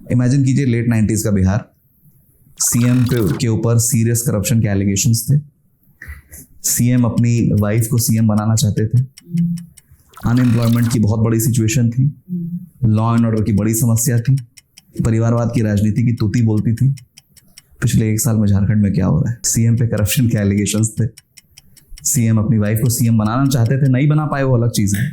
Imagine कीजिए late 90s का Bihar, CM के ऊपर सीरियस करप्शन के एलिगेशंस थे, सीएम अपनी वाइफ को सीएम बनाना चाहते थे, अनएम्प्लॉयमेंट की बहुत बड़ी सिचुएशन थी, लॉ एंड ऑर्डर की बड़ी समस्या थी, परिवारवाद की राजनीति की तूती बोलती थी। पिछले 1 साल में झारखंड में क्या हो रहा है? सीएम पे करप्शन के एलिगेशंस थे, सीएम अपनी वाइफ को सीएम बनाना चाहते थे, नहीं बना पाए, वो अलग चीज है।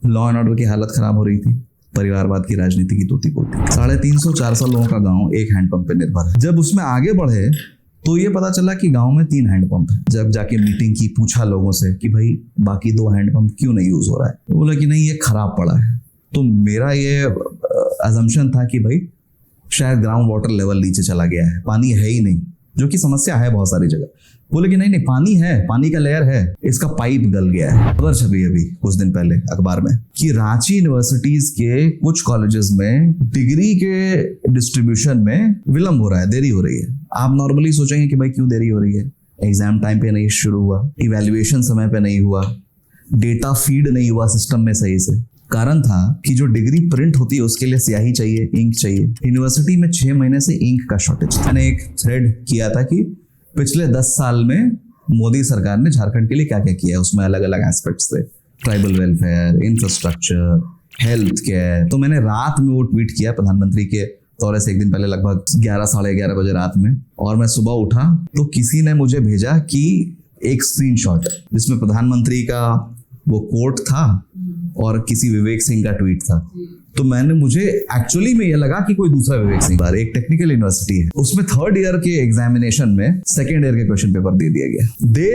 लॉ एंड ऑर्डर की हालत खराब हो रही थी, परिवारवाद की राजनीति की तूती बोलती थी। 350-400 लोगों का गांव एक हैंडपंप पे निर्भर है। जब उसमें आगे बढ़े तो ये पता चला कि गांव में 3 हैंडपंप है। जब जाके मीटिंग की, पूछा लोगों से कि भाई बाकी 2 हैंडपंप क्यों नहीं यूज हो रहा है, तो बोला कि नहीं ये खराब पड़ा है। तो मेरा ये अजम्पशन था कि भाई शायद ग्राउंड वाटर लेवल नीचे चला गया है, पानी है ही नहीं, जो कि समस्या है बहुत सारी जगह। बोले कि नहीं पानी है, पानी का लेयर है, इसका पाइप गल गया है। खबर छपी अभी कुछ दिन पहले अखबार में कि रांची यूनिवर्सिटीज के कुछ कॉलेजेस में डिग्री के डिस्ट्रीब्यूशन में विलंब हो रहा है, देरी हो रही है। आप नॉर्मली सोचेंगे कि भाई क्यों देरी हो रही है, एग्जाम टाइम पे नहीं शुरू हुआ, इवैल्यूएशन समय पे नहीं हुआ, डेटा फीड नहीं हुआ सिस्टम में सही से। कारण था कि जो डिग्री प्रिंट होती है उसके लिए स्याही चाहिए, इंक चाहिए। यूनिवर्सिटी में 6 महीने से इंक का शॉर्टेज। मैंने एक थ्रेड किया था कि पिछले 10 साल में मोदी सरकार ने झारखंड के लिए क्या क्या किया है, उसमें अलग अलग एस्पेक्ट्स थे, tribal welfare, infrastructure, health care. तो मैंने रात में वो ट्वीट किया प्रधानमंत्री के दौरे से 1 दिन पहले, लगभग 11 साढ़े 11 बजे रात में। और मैं सुबह उठा तो किसी ने मुझे भेजा कि एक स्क्रीनशॉट जिसमें प्रधानमंत्री का वो कोट था और किसी विवेक सिंह का ट्वीट था। तो मुझे एक्चुअली में ये लगा कि कोई दूसरा विवेक सिंह, एक टेक्निकल यूनिवर्सिटी है, उसमें 3rd ईयर के एग्जामिनेशन में 2nd ईयर के क्वेश्चन पेपर दे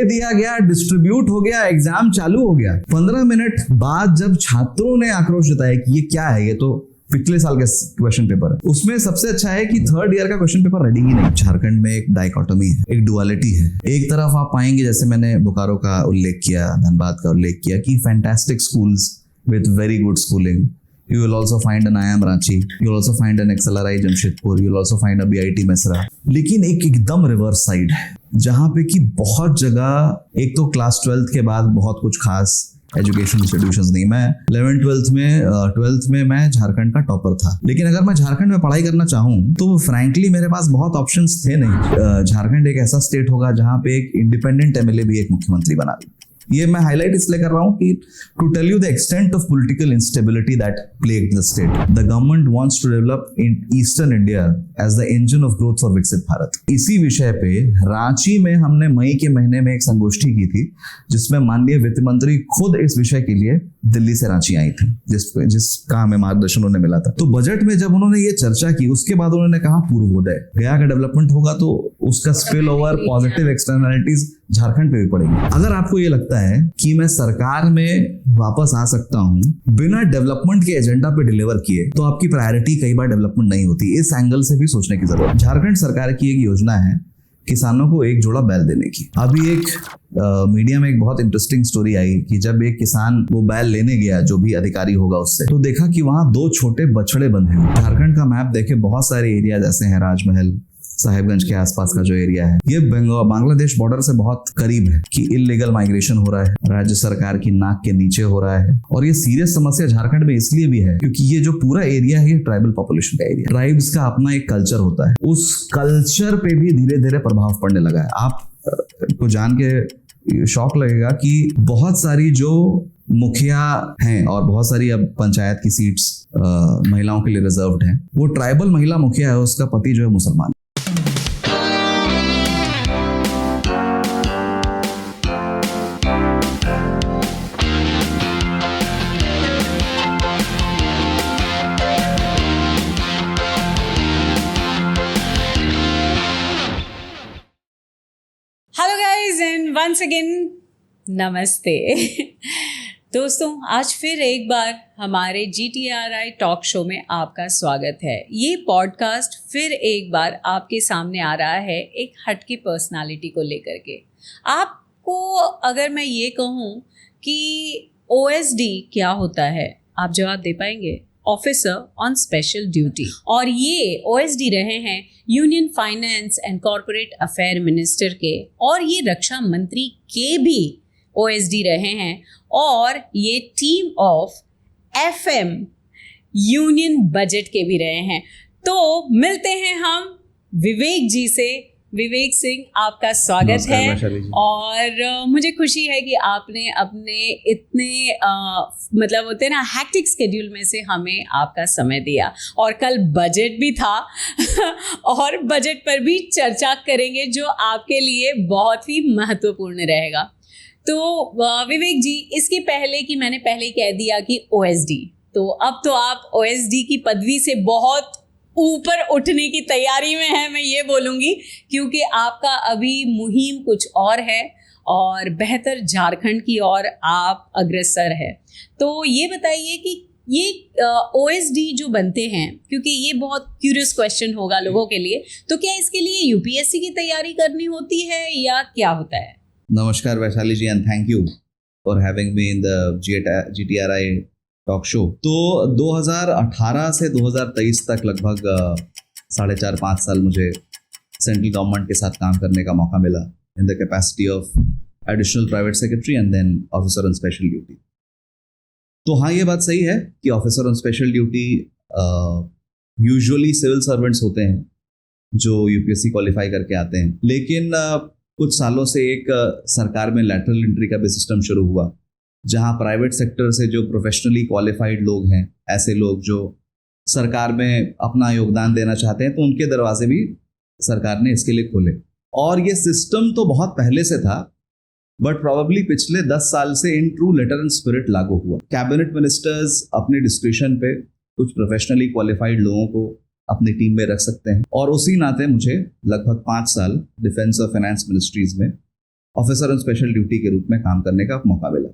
दिया गया, डिस्ट्रीब्यूट हो गया, एग्जाम चालू हो गया। 15 मिनट बाद जब छात्रों ने आक्रोश जताया कि ये क्या है, ये तो पिछले साल का क्वेश्चन पेपर है, उसमें सबसे अच्छा है कि 3rd ईयर का क्वेश्चन पेपर रेडी ही नहीं। झारखंड में एक डाइकोटोमी है, एक डुअलिटी है। एक तरफ आप पाएंगे, जैसे मैंने बोकारो का उल्लेख किया, धनबाद का उल्लेख किया, कि fantastic schools with very good schooling. You will also find an IIM Ranchi. You will also find an XLRI Jamshedpur. You will also find a BIT Mesra. लेकिन एक एकदम रिवर्स साइड है, जहाँ पे कि बहुत जगह एक तो क्लास 12th के बाद बहुत कुछ खास एजुकेशन इंस्टीट्यूशंस नहीं। मैं 12th में मैं झारखंड का टॉपर था, लेकिन अगर मैं झारखंड में पढ़ाई करना चाहूँ तो फ्रैंकली मेरे पास बहुत ऑप्शंस थे नहीं। झारखंड एक ऐसा स्टेट होगा जहाँ पे एक इंडिपेंडेंट एमएलए भी एक मुख्यमंत्री बना। ये मैं हाईलाइट इसलिए कर रहा हूं कि to tell you the extent of political instability that plagued the state. The government wants to develop in eastern India as the engine of growth for Viksit Bharat. इसी विषय पे रांची में हमने मई के महीने में एक संगोष्ठी की थी, जिसमें माननीय वित्त मंत्री खुद इस विषय के लिए दिल्ली से रांची आई थी, जिसका हमें मार्गदर्शन उन्हें मिला था। तो बजट में जब उन्होंने ये चर्चा की, उसके बाद उन्होंने कहा पूर्वोदय गया का डेवलपमेंट होगा तो उसका spill over positive externalities Jharkhand पे भी पड़ेगी। अगर आपको ये लगता है कि मैं सरकार में वापस आ सकता हूं बिना डेवलपमेंट के एजेंडा पे डिलीवर किए, तो आपकी प्रायोरिटी कई बार डेवलपमेंट नहीं होती। इस एंगल से भी सोचने की जरूरत है। झारखंड सरकार की एक योजना है किसानों को 1 जोड़ा बैल देने की। अभी एक मीडिया में एक बहुत इंटरेस्टिंग स्टोरी आई कि जब एक किसान वो बैल लेने गया, जो भी अधिकारी होगा उससे, तो देखा कि वहां 2 छोटे बछड़े बंधे हुए। झारखंड का मैप देखे, बहुत सारे एरिया जैसे हैं, राजमहल, साहेबगंज के आसपास का जो एरिया है, ये बांग्लादेश बॉर्डर से बहुत करीब है, कि इलीगल माइग्रेशन हो रहा है, राज्य सरकार की नाक के नीचे हो रहा है। और ये सीरियस समस्या झारखंड में इसलिए भी है क्योंकि ये जो पूरा एरिया है, ये ट्राइबल पॉपुलेशन का एरिया। ट्राइब्स का अपना एक कल्चर होता है, उस कल्चर पे भी धीरे धीरे प्रभाव पड़ने लगा है। आपको जान के शौक लगेगा कि बहुत सारी जो मुखिया हैं और बहुत सारी अब पंचायत की सीट्स महिलाओं के लिए रिजर्व्ड हैं, वो ट्राइबल महिला मुखिया है, उसका पति जो है मुसलमान। वंस अगेन नमस्ते दोस्तों, आज फिर एक बार हमारे GTRI टॉक शो में आपका स्वागत है। ये पॉडकास्ट फिर एक बार आपके सामने आ रहा है एक हटके पर्सनालिटी को लेकर के। आपको अगर मैं ये कहूँ कि OSD क्या होता है, आप जवाब दे पाएंगे? Officer on special duty. और ये OSD रहे हैं union finance and corporate affair minister के, और ये रक्षा मंत्री के भी OSD रहे हैं, और ये team of FM union budget के भी रहे हैं। तो मिलते हैं हम विवेक जी से। विवेक सिंह, आपका स्वागत नमस्कार है। वैशाली जी। और मुझे खुशी है कि आपने अपने इतने मतलब होते हैं ना हैक्टिक स्केड्यूल में से हमें आपका समय दिया। और कल बजट भी था और बजट पर भी चर्चा करेंगे जो आपके लिए बहुत ही महत्वपूर्ण रहेगा। तो विवेक जी, इसके पहले कि मैंने पहले ही कह दिया कि ओएसडी, तो अब तो आप ओएसडी की पदवी से बहुत ऊपर उठने की तैयारी में है, मैं ये बोलूँगी, क्योंकि आपका अभी मुहिम कुछ और है और बेहतर झारखंड की ओर आप अग्रसर है। तो ये बताइए कि ये ओएसडी जो बनते हैं, क्योंकि ये बहुत क्यूरियस क्वेश्चन होगा लोगों के लिए, तो क्या इसके लिए यूपीएससी की तैयारी करनी होती है या क्या होता है? नमस्कार Vaishali ji and thank you for having me in the GTRI talk show. तो 2018 से 2023 तक लगभग 4.5 साल मुझे सेंट्रल गवर्नमेंट के साथ काम करने का मौका मिला in the capacity of additional private secretary and then officer on special duty. तो हाँ, ये बात सही है कि officer on special duty usually civil servants होते हैं जो यूपीएससी क्वालिफाई करके आते हैं, लेकिन कुछ सालों से एक सरकार में लैटरल एंट्री का भी सिस्टम शुरू हुआ, जहां प्राइवेट सेक्टर से जो प्रोफेशनली क्वालिफाइड लोग हैं, ऐसे लोग जो सरकार में अपना योगदान देना चाहते हैं, तो उनके दरवाजे भी सरकार ने इसके लिए खोले। और ये सिस्टम तो बहुत पहले से था, बट प्रॉबेबली पिछले 10 साल से in true letter and spirit लागू हुआ। कैबिनेट मिनिस्टर्स अपने डिस्क्रिप्शन पे कुछ प्रोफेशनली क्वालिफाइड लोगों को अपनी टीम में रख सकते हैं, और उसी नाते मुझे लगभग 5 साल डिफेंस और फाइनेंस मिनिस्ट्रीज में ऑफिसर ऑन स्पेशल ड्यूटी के रूप में काम करने का मौका मिला।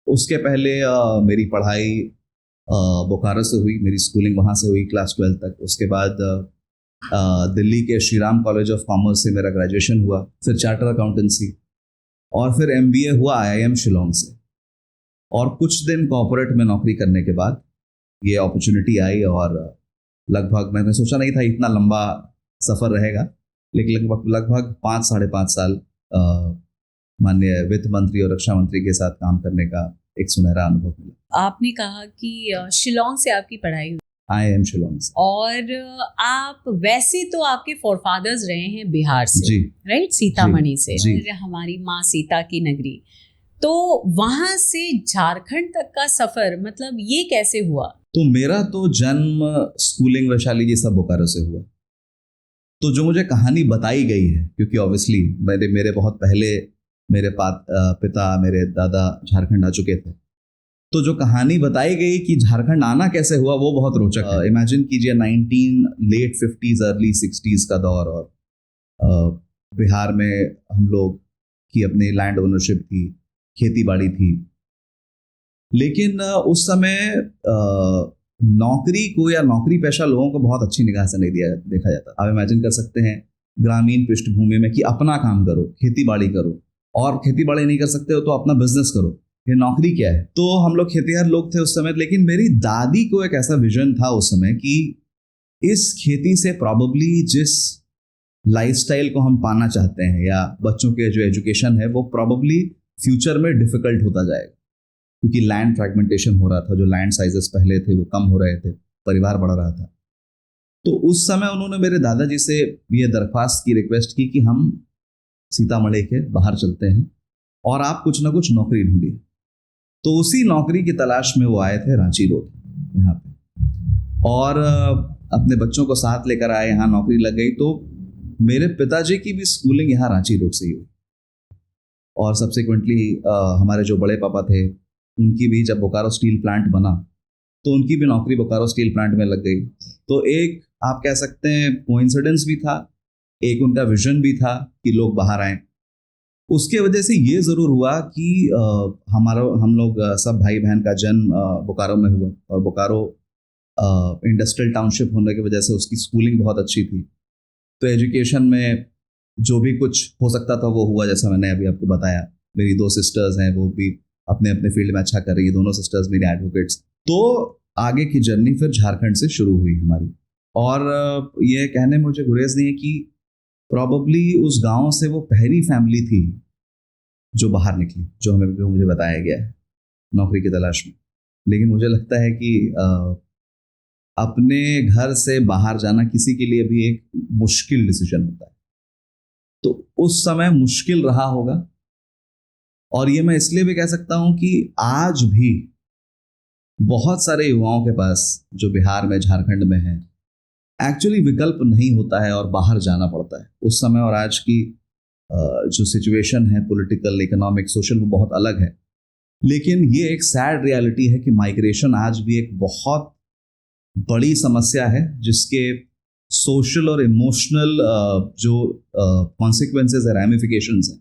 उसके पहले मेरी पढ़ाई बोकारो से हुई, मेरी स्कूलिंग वहाँ से हुई क्लास 12 तक। उसके बाद दिल्ली के Shri Ram college of commerce से मेरा ग्रेजुएशन हुआ, फिर चार्टर अकाउंटेंसी, और फिर एमबीए हुआ आईआईएम शिलोंग से। और कुछ दिन कॉर्पोरेट में नौकरी करने के बाद ये अपॉर्चुनिटी आई, और लगभग मैंने सोचा नहीं था इतना लंबा सफ़र रहेगा, लेकिन लगभग 5-5.5 साल माननीय वित्त मंत्री और रक्षा मंत्री के साथ काम करने का एक सुनहरा अनुभव मिला। आपने कहा कि शिलोंग से आपकी पढ़ाई हुई। आईआईएम शिलोंग से। और आप वैसे तो आपके फोरफादर्स रहे हैं बिहार से, जी, राइट, सीतामढ़ी से, जी। और हमारी माँ सीता की नगरी। तो वहां से झारखंड तक का सफर, मतलब ये कैसे हुआ? तो मेरा तो जन्म, स्कूलिंग वैशाली जी सब बोकारो से हुआ। तो जो मुझे कहानी बताई गई है, क्योंकि ऑब्वियसली मेरे बहुत पहले मेरे पिता, मेरे दादा झारखंड आ चुके थे, तो जो कहानी बताई गई कि झारखंड आना कैसे हुआ वो बहुत रोचक है। इमेजिन कीजिए 19 50s अर्ली 60s का दौर, और बिहार में हम लोग की अपनी लैंड ओनरशिप थी, खेती बाड़ी थी, लेकिन उस समय नौकरी को या नौकरी पेशा लोगों को बहुत अच्छी निगाह से नहीं देखा जाता। आप इमेजिन कर सकते हैं ग्रामीण पृष्ठभूमि में कि अपना काम करो, खेती बाड़ी करो, और खेती बाड़ी नहीं कर सकते हो तो अपना बिजनेस करो, ये नौकरी क्या है। तो हम लोग खेतीहर लोग थे उस समय, लेकिन मेरी दादी को एक ऐसा विजन था उस समय कि इस खेती से प्रॉबेबली जिस लाइफस्टाइल को हम पाना चाहते हैं, या बच्चों के जो एजुकेशन है, वो प्रॉबेबली फ्यूचर में डिफिकल्ट होता जाएगा, क्योंकि लैंड फ्रैगमेंटेशन हो रहा था, जो लैंड साइजेस पहले थे वो कम हो रहे थे, परिवार बढ़ रहा था। तो उस समय उन्होंने मेरे दादाजी से ये दरख्वास्त की, रिक्वेस्ट की कि हम सीतामढ़ी के बाहर चलते हैं और आप कुछ ना कुछ नौकरी ढूंढिए। तो उसी नौकरी की तलाश में वो आए थे रांची रोड यहाँ पे, और अपने बच्चों को साथ लेकर आए, यहाँ नौकरी लग गई। तो मेरे पिताजी की भी स्कूलिंग यहाँ रांची रोड से ही हुई, और सब्सिक्वेंटली हमारे जो बड़े पापा थे उनकी भी, जब बोकारो स्टील प्लांट बना तो उनकी भी नौकरी बोकारो स्टील प्लांट में लग गई। तो एक आप कह सकते हैं कोइंसिडेंस भी था, एक उनका विजन भी था कि लोग बाहर आएं। उसके वजह से ये ज़रूर हुआ कि हम लोग सब भाई बहन का जन्म बोकारो में हुआ, और बोकारो इंडस्ट्रियल टाउनशिप होने की वजह से उसकी स्कूलिंग बहुत अच्छी थी। तो एजुकेशन में जो भी कुछ हो सकता था वो हुआ, जैसा मैंने अभी आपको बताया। मेरी 2 सिस्टर्स हैं, वो भी अपने अपने फील्ड में अच्छा कर रही है, दोनों सिस्टर्स मेरी एडवोकेट्स। तो आगे की जर्नी फिर झारखंड से शुरू हुई हमारी, और ये कहने में मुझे गुरेज नहीं है कि प्रॉबेबली उस गांव से वो पहली फैमिली थी जो बाहर निकली, जो मुझे बताया गया है नौकरी की तलाश में। लेकिन मुझे लगता है कि अपने घर से बाहर जाना किसी के लिए भी एक मुश्किल डिसीजन होता है, तो उस समय मुश्किल रहा होगा। और ये मैं इसलिए भी कह सकता हूं कि आज भी बहुत सारे युवाओं के पास जो बिहार में, झारखंड में है, एक्चुअली विकल्प नहीं होता है और बाहर जाना पड़ता है। उस समय और आज की जो सिचुएशन है, पॉलिटिकल, इकोनॉमिक, सोशल, वो बहुत अलग है। लेकिन ये एक सैड रियलिटी है कि माइग्रेशन आज भी एक बहुत बड़ी समस्या है, जिसके सोशल और इमोशनल जो कॉन्सिक्वेंसेस है, रैमिफिकेशंस हैं,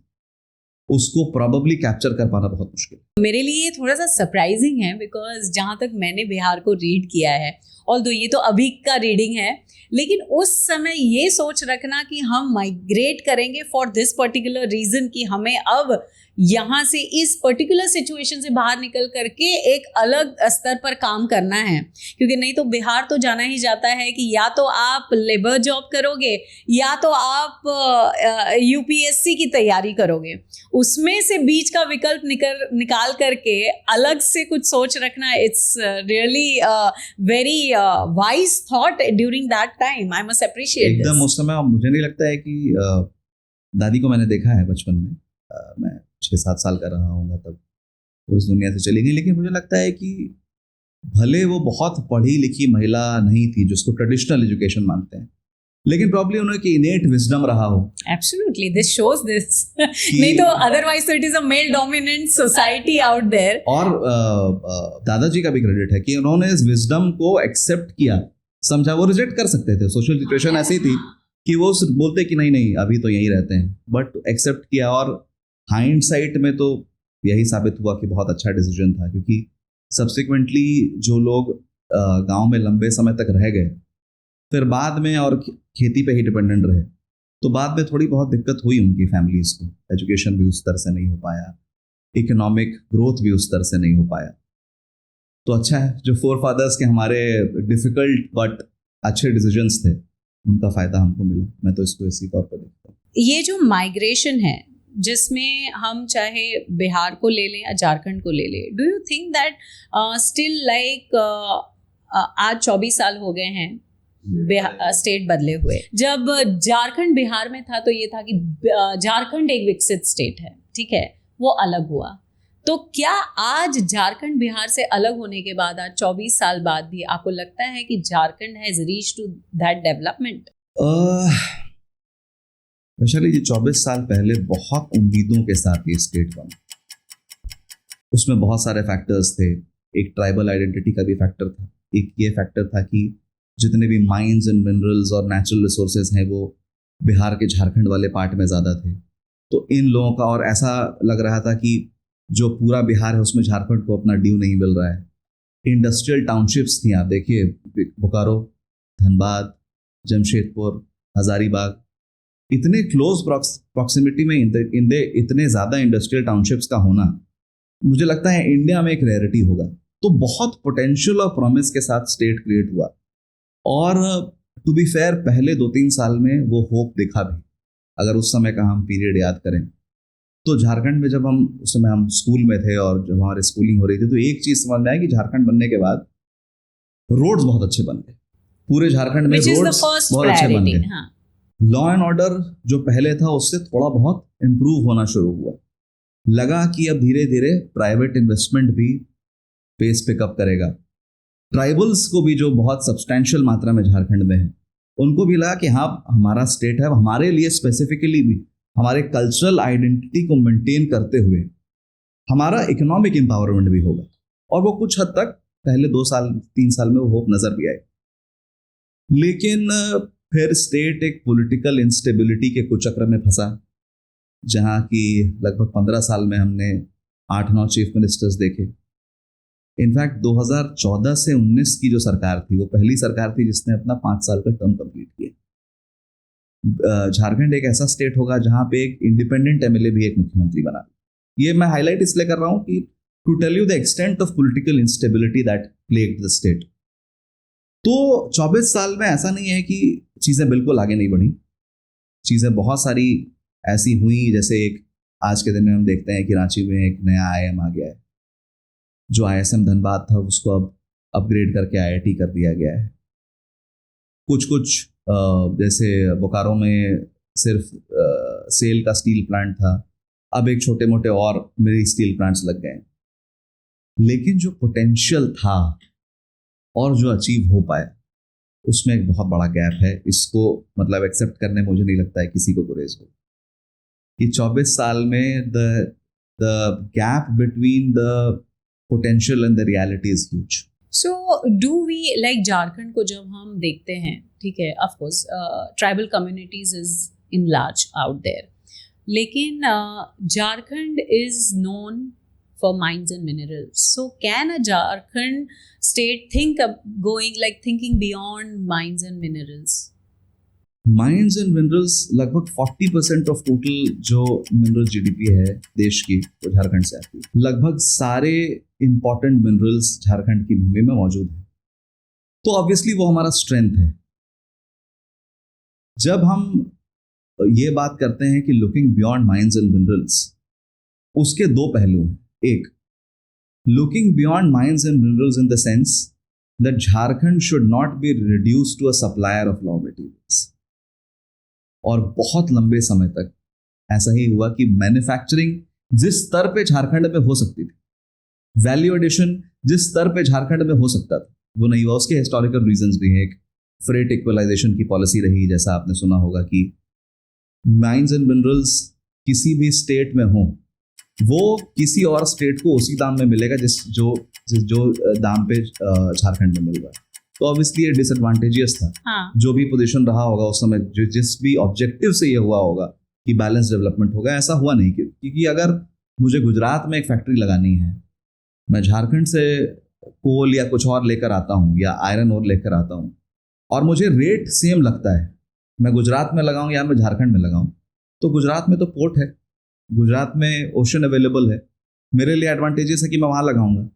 उसको प्रोबेबली कैप्चर कर पाना बहुत मुश्किल है। मेरे लिए थोड़ा सा सरप्राइजिंग है, बिकॉज जहाँ तक मैंने बिहार को रीड किया है, ऑल्दो ये तो अभी का रीडिंग है, लेकिन उस समय ये सोच रखना कि हम माइग्रेट करेंगे फॉर दिस पर्टिकुलर रीजन, कि हमें अब यहाँ से इस पर्टिकुलर सिचुएशन से बाहर निकल करके एक अलग स्तर पर काम करना है, क्योंकि नहीं तो बिहार तो जाना ही जाता है कि या तो आप लेबर जॉब करोगे या तो आप यूपीएससी की तैयारी करोगे। उसमें से बीच का विकल्प निकाल करके अलग से कुछ सोच रखना, it's really very wise thought during that time. I must appreciate एकदम उस समय मुझे नहीं लगता है कि दादी को मैंने देखा है बचपन में, मैं 6-7 साल का रहा हूँगा तब वो इस दुनिया से चली गई, लेकिन मुझे लगता है कि भले वो बहुत पढ़ी लिखी महिला नहीं थी जिसको ट्रेडिशनल एजुकेशन मानते हैं, लेकिन प्रॉब्ली उनकी इनेट विजडम रहा हो। Absolutely, this shows this. नहीं तो अदरवाइज तो it is a male dominant society out there. और दादाजी का भी क्रेडिट है कि उन्होंने इस विजडम को एक्सेप्ट किया, समझा। वो रिजेक्ट कर सकते थे, सोशल सिचुएशन ऐसी थी कि वो बोलते कि नहीं नहीं अभी तो यहीं रहते हैं, बट एक्सेप्ट किया। और हाइंडसाइट में तो यही साबित हुआ कि बहुत अच्छा डिसीजन था, क्योंकि सब्सिक्वेंटली जो लोग गांव में लंबे समय तक रह गए, फिर बाद में और खेती पे ही डिपेंडेंट रहे, तो बाद में थोड़ी बहुत दिक्कत हुई उनकी फैमिलीज को। एजुकेशन भी उस तरह से नहीं हो पाया, इकोनॉमिक ग्रोथ भी उस तरह से नहीं हो पाया। तो अच्छा है जो फोर फादर्स के हमारे डिफिकल्ट बट अच्छे डिसीजंस थे, उनका फायदा हमको मिला। मैं तो इसको इसी तौर पर देखता हूँ। ये जो माइग्रेशन है, जिसमें हम चाहे बिहार को ले लें या झारखंड को ले लें, do you think that still like आज 24 साल हो गए हैं स्टेट बदले हुए। जब झारखंड बिहार में था तो ये था कि झारखंड एक विकसित स्टेट है, ठीक है, वो अलग हुआ। तो क्या आज झारखंड बिहार से अलग होने के बाद, आज 24 साल बाद भी आपको लगता है कि Jharkhand has reached to that development? Vaishali ji, 24 साल पहले बहुत उम्मीदों के साथ ये स्टेट बना। उसमें बहुत सारे फैक्टर्स थे। एक ट्राइबल आइडेंटिटी का भी फैक्टर था, एक ये फैक्टर था कि जितने भी माइंस एंड मिनरल्स और नेचुरल रिसोर्सेज हैं वो बिहार के झारखंड वाले पार्ट में ज़्यादा थे। तो इन लोगों का, और ऐसा लग रहा था कि जो पूरा बिहार है उसमें झारखंड को अपना ड्यू नहीं मिल रहा है। इंडस्ट्रियल टाउनशिप्स थी, आप देखिए बोकारो, धनबाद, जमशेदपुर, हजारीबाग, इतने क्लोज प्रॉक्सिमिटी में इतने ज़्यादा इंडस्ट्रियल टाउनशिप्स का होना, मुझे लगता है इंडिया में एक रेयरिटी होगा। तो बहुत पोटेंशियल और प्रॉमिस के साथ स्टेट क्रिएट हुआ। और टू बी फेयर, पहले 2-3 साल में वो होप दिखा भी। अगर उस समय का हम पीरियड याद करें तो झारखंड में जब उस समय हम स्कूल में थे और जब हमारी स्कूलिंग हो रही थी, तो एक चीज़ समझ में आई कि झारखंड बनने के बाद रोड्स बहुत अच्छे बन गए। पूरे झारखंड में रोड्स बहुत अच्छे बन गए। लॉ एंड ऑर्डर जो पहले था उससे थोड़ा बहुत इम्प्रूव होना शुरू हुआ। लगा कि अब धीरे धीरे प्राइवेट इन्वेस्टमेंट भी पेस पिकअप करेगा। ट्राइबल्स को भी, जो बहुत सब्सटैंशियल मात्रा में झारखंड में है, उनको भी लगा कि हाँ हमारा स्टेट है, हमारे लिए स्पेसिफिकली भी हमारे कल्चरल आइडेंटिटी को मेंटेन करते हुए हमारा इकोनॉमिक एम्पावरमेंट भी होगा। और वो कुछ हद तक पहले 2-3 साल में वो होप नजर भी आए। लेकिन फिर स्टेट एक पॉलिटिकल इंस्टेबिलिटी के कुचक्र में फंसा, जहाँ की लगभग 15 साल में हमने 8-9 चीफ मिनिस्टर्स देखे। इनफैक्ट 2014 से 19 की जो सरकार थी, वो पहली सरकार थी जिसने अपना 5 साल का टर्म कंप्लीट किया। झारखंड एक ऐसा स्टेट होगा जहाँ पे एक इंडिपेंडेंट एमएलए भी एक मुख्यमंत्री बना। ये मैं हाईलाइट इसलिए कर रहा हूँ कि to tell you the extent of political instability that plagued the state. तो 24 साल में ऐसा नहीं है कि चीज़ें बिल्कुल आगे नहीं बढ़ी। चीज़ें बहुत सारी ऐसी हुई, जैसे एक आज के दिन में हम देखते हैं कि रांची में एक नया आईआईएम आ गया है। जो आईएसएम धनबाद था उसको अब अपग्रेड करके आईआईटी कर दिया गया है। कुछ कुछ जैसे बोकारो में सिर्फ सेल का स्टील प्लांट था, अब एक छोटे मोटे और मेरी स्टील प्लांट्स लग गए। लेकिन जो पोटेंशियल था और जो अचीव हो पाया उसमें एक बहुत बड़ा गैप है। इसको मतलब एक्सेप्ट करने मुझे नहीं लगता है किसी को गुरेज हो कि 24 साल में the gap between the potential and the reality is huge. So do we like Jharkhand को जब हम देखते हैं, ठीक है, of course tribal communities is in large out there, लेकिन Jharkhand is known for mines and minerals. So can a Jharkhand state thinking beyond mines and minerals? Mines and minerals लगभग 40% of total जो मिनरल जीडीपी है देश की वो झारखंड से आती है। लगभग सारे इंपॉर्टेंट मिनरल्स झारखंड की भूमि में मौजूद हैं, तो ऑब्वियसली वो हमारा स्ट्रेंथ है। जब हम ये बात करते हैं कि looking beyond mines and minerals, उसके दो पहलू हैं। एक, looking beyond mines and minerals in the sense that Jharkhand should not be reduced to a supplier of raw materials. और बहुत लंबे समय तक ऐसा ही हुआ कि मैन्युफैक्चरिंग जिस स्तर पे झारखंड में हो सकती थी, वैल्यू एडिशन जिस स्तर पे झारखंड में हो सकता था, वो नहीं हुआ। उसके हिस्टोरिकल रीजंस भी हैं। एक फ्रेट इक्वलाइजेशन की पॉलिसी रही, जैसा आपने सुना होगा कि माइंस एंड मिनरल्स किसी भी स्टेट में हो वो किसी और स्टेट को उसी दाम में मिलेगा जो दाम पे झारखंड में मिल रहा है। तो ऑब्वियसली ये डिसएडवांटेजियस था। हाँ. जो भी पोजीशन रहा होगा उस समय, जो जिस भी ऑब्जेक्टिव से ये हुआ होगा कि बैलेंस डेवलपमेंट होगा, ऐसा हुआ नहीं। क्योंकि अगर मुझे गुजरात में एक फैक्ट्री लगानी है, मैं झारखंड से कोल या कुछ और लेकर आता हूँ या आयरन और लेकर आता हूँ और मुझे रेट सेम लगता है, मैं गुजरात में लगाऊँ या मैं झारखंड में लगाऊँ, तो गुजरात में तो पोर्ट है, गुजरात में ओशन अवेलेबल है, मेरे लिए एडवांटेजेस है कि मैं वहाँ लगाऊंगा।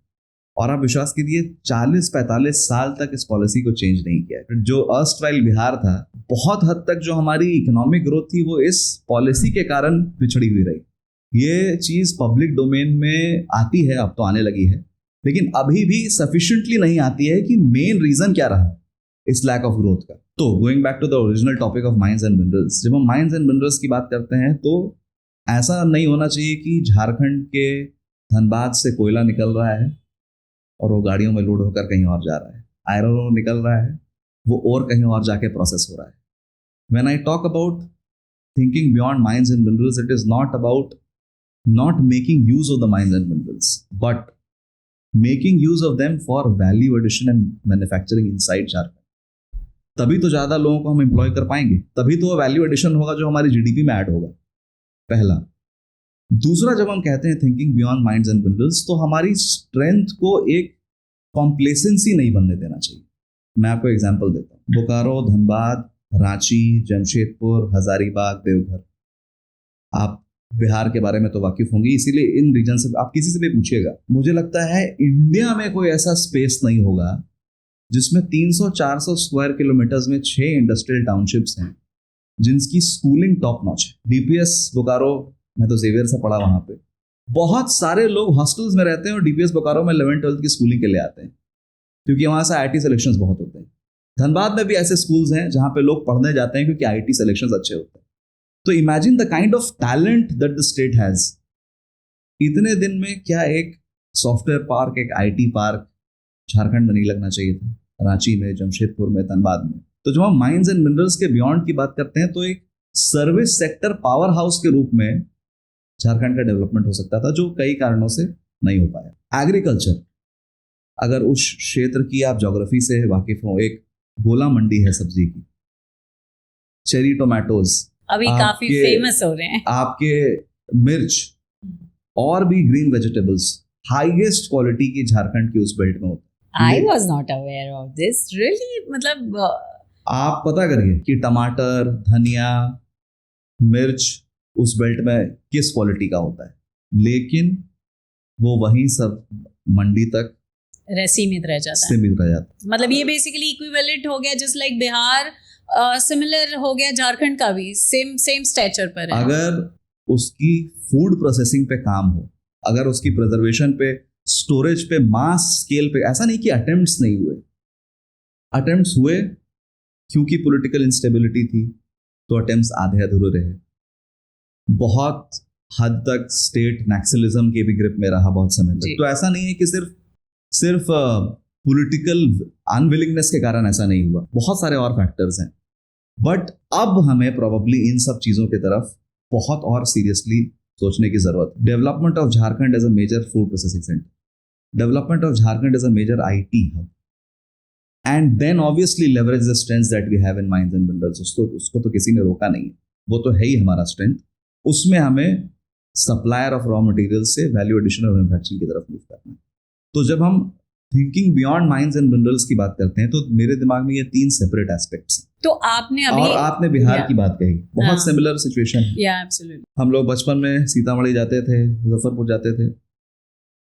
और आप विश्वास कीजिए 40-45 साल तक इस पॉलिसी को चेंज नहीं किया। जो अर्स्टवाइल बिहार था, बहुत हद तक जो हमारी इकोनॉमिक ग्रोथ थी वो इस पॉलिसी के कारण पिछड़ी हुई रही। ये चीज़ पब्लिक डोमेन में आती है, अब तो आने लगी है, लेकिन अभी भी सफिशिएंटली नहीं आती है कि मेन रीजन क्या रहा इस लैक ऑफ ग्रोथ का। तो going back to the original topic of mines and minerals, जब हम माइंस एंड मिनरल्स की बात करते हैं तो ऐसा नहीं होना चाहिए कि झारखंड के धनबाद से कोयला निकल रहा है और वो गाड़ियों में लोड होकर कहीं और जा रहा है, आयरन ओर निकल रहा है वो और कहीं और जाके प्रोसेस हो रहा है। When I talk about thinking beyond mines and minerals, it is not about not making use of the mines and minerals, but making use of them for value addition and manufacturing inside Jharkhand. तभी तो ज़्यादा लोगों को हम employ कर पाएंगे, तभी तो वो वैल्यू एडिशन होगा जो हमारी जीडीपी में ऐड होगा, पहला। दूसरा, जब हम कहते हैं thinking beyond minds and minerals, तो हमारी स्ट्रेंथ को एक कॉम्प्लेसेंसी नहीं बनने देना चाहिए। मैं आपको एग्जांपल देता हूँ, बोकारो, धनबाद, रांची, जमशेदपुर, हजारीबाग, देवघर, आप बिहार के बारे में तो वाकिफ होंगे, इसीलिए इन रीजन से आप किसी से भी पूछिएगा, मुझे लगता है इंडिया में कोई ऐसा स्पेस नहीं होगा जिसमें 300-400 स्क्वायर किलोमीटर्स में 6 इंडस्ट्रियल टाउनशिप्स हैं जिनकी स्कूलिंग टॉप नॉच है। डीपीएस बोकारो, मैं तो जेवियर से पढ़ा वहाँ पे, बहुत सारे लोग हॉस्टल्स में रहते हैं और डीपीएस बोकारो में 11th-12th की स्कूलिंग के लिए आते हैं क्योंकि वहाँ से आईटी सिलेक्शंस बहुत होते हैं। धनबाद में भी ऐसे स्कूल्स हैं जहाँ पे लोग पढ़ने जाते हैं क्योंकि आईटी सिलेक्शंस अच्छे होते हैं। तो imagine the kind of talent that the state has. इतने दिन में क्या एक सॉफ्टवेयर पार्क, एक आईटी पार्क झारखंड में नहीं लगना चाहिए था? रांची में, जमशेदपुर में, धनबाद में। तो जब हम माइंस एंड मिनरल्स के बियॉन्ड की बात करते हैं तो एक सर्विस सेक्टर पावर हाउस के रूप में झारखंड का डेवलपमेंट हो सकता था, जो कई कारणों से नहीं हो पाया। एग्रीकल्चर, अगर उस क्षेत्र की आप ज्योग्राफी से वाकिफ हो, एक गोला मंडी है सब्जी की, चेरी टोमेटोज अभी काफी फेमस हो रहे हैं, आपके मिर्च और भी ग्रीन वेजिटेबल्स हाईएस्ट क्वालिटी की झारखंड की उस बेल्ट में होती है। I was not aware of this really. मतलब आप पता करिए कि टमाटर, धनिया, मिर्च उस बेल्ट में किस क्वालिटी का होता है, लेकिन वो वहीं सब मंडी तक सीमित रह जाता है। मतलब ये बेसिकली इक्विवेलेंट हो गया, जस्ट लाइक बिहार सिमिलर हो गया झारखंड का भी, सेम स्टेचर पर है। अगर उसकी फूड प्रोसेसिंग पे काम हो, अगर उसकी प्रिजर्वेशन पे, स्टोरेज पे, मास स्केल पे, ऐसा नहीं कि अटेम्प्ट्स नहीं हुए, अटेम्प्ट्स हुए क्योंकि पॉलिटिकल इंस्टेबिलिटी थी तो अटेम्प्ट्स आधे अधूरे रहे। बहुत हद तक स्टेट नक्सलिज्म के भी ग्रिप में रहा बहुत समय तक। तो ऐसा नहीं है कि सिर्फ पॉलिटिकल अनविलिंगनेस के कारण ऐसा नहीं हुआ, बहुत सारे और फैक्टर्स हैं। बट अब हमें प्रोबेबली इन सब चीज़ों की तरफ बहुत और सीरियसली सोचने की जरूरत है। Development of Jharkhand as a major food processing centre, development of Jharkhand as a major IT hub, and then obviously leverage the strengths that we have in mines and minerals. उसको तो किसी ने रोका नहीं है, वो तो है ही हमारा स्ट्रेंथ। उसमें हमें सप्लायर ऑफ रॉ मटेरियल से वैल्यू एडिशन और मैन्युफैक्चरिंग की तरफ मूव करना है। तो जब हम thinking beyond mines and minerals की बात करते हैं तो मेरे दिमाग में ये 3 सेपरेट एस्पेक्ट्स हैं। तो आपने अभी और आपने बिहार की बात कही, बहुत सिमिलर सिचुएशन है। एब्सोल्युटली। हम लोग बचपन में सीतामढ़ी जाते थे, मुजफ्फरपुर जाते थे,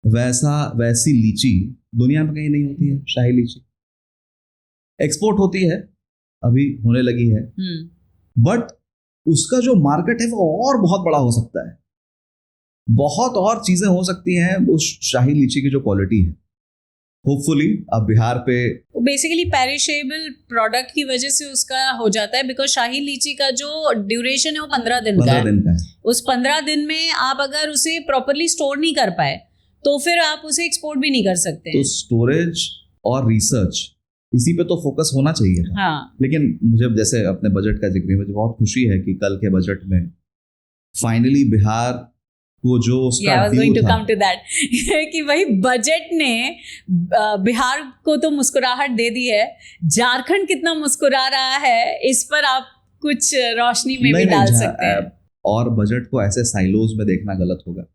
वैसी लीची दुनिया में कहीं नहीं होती है। शाही लीची एक्सपोर्ट होती है, अभी होने लगी है, बट उसका जो मार्केट है वो और बहुत बड़ा हो सकता है। बहुत और चीजें हो सकती हैं उस शाही लीची की जो क्वालिटी है। होपफुली अब बिहार पे बेसिकली पेरिशेबल प्रोडक्ट की वजह से उसका हो जाता है, बिकॉज शाही लीची का जो ड्यूरेशन है वो 15 दिन का है। उस 15 दिन में आप अगर उसे प्रॉपरली स्टोर नहीं कर पाए तो फिर आप उसे एक्सपोर्ट भी नहीं कर सकते। तो स्टोरेज और रिसर्च इसी पे तो फोकस होना चाहिए था। हाँ। लेकिन मुझे जैसे अपने बजट का जिक्र है, मुझे बहुत खुशी है कि कल के बजट में फाइनली बिहार को जो उसका कि भाई बजट ने बिहार को तो मुस्कुराहट दे दी है, झारखंड कितना मुस्कुरा रहा है इस पर आप कुछ रोशनी में भी डाल सकते हैं। और बजट को ऐसे साइलोज में देखना गलत होगा।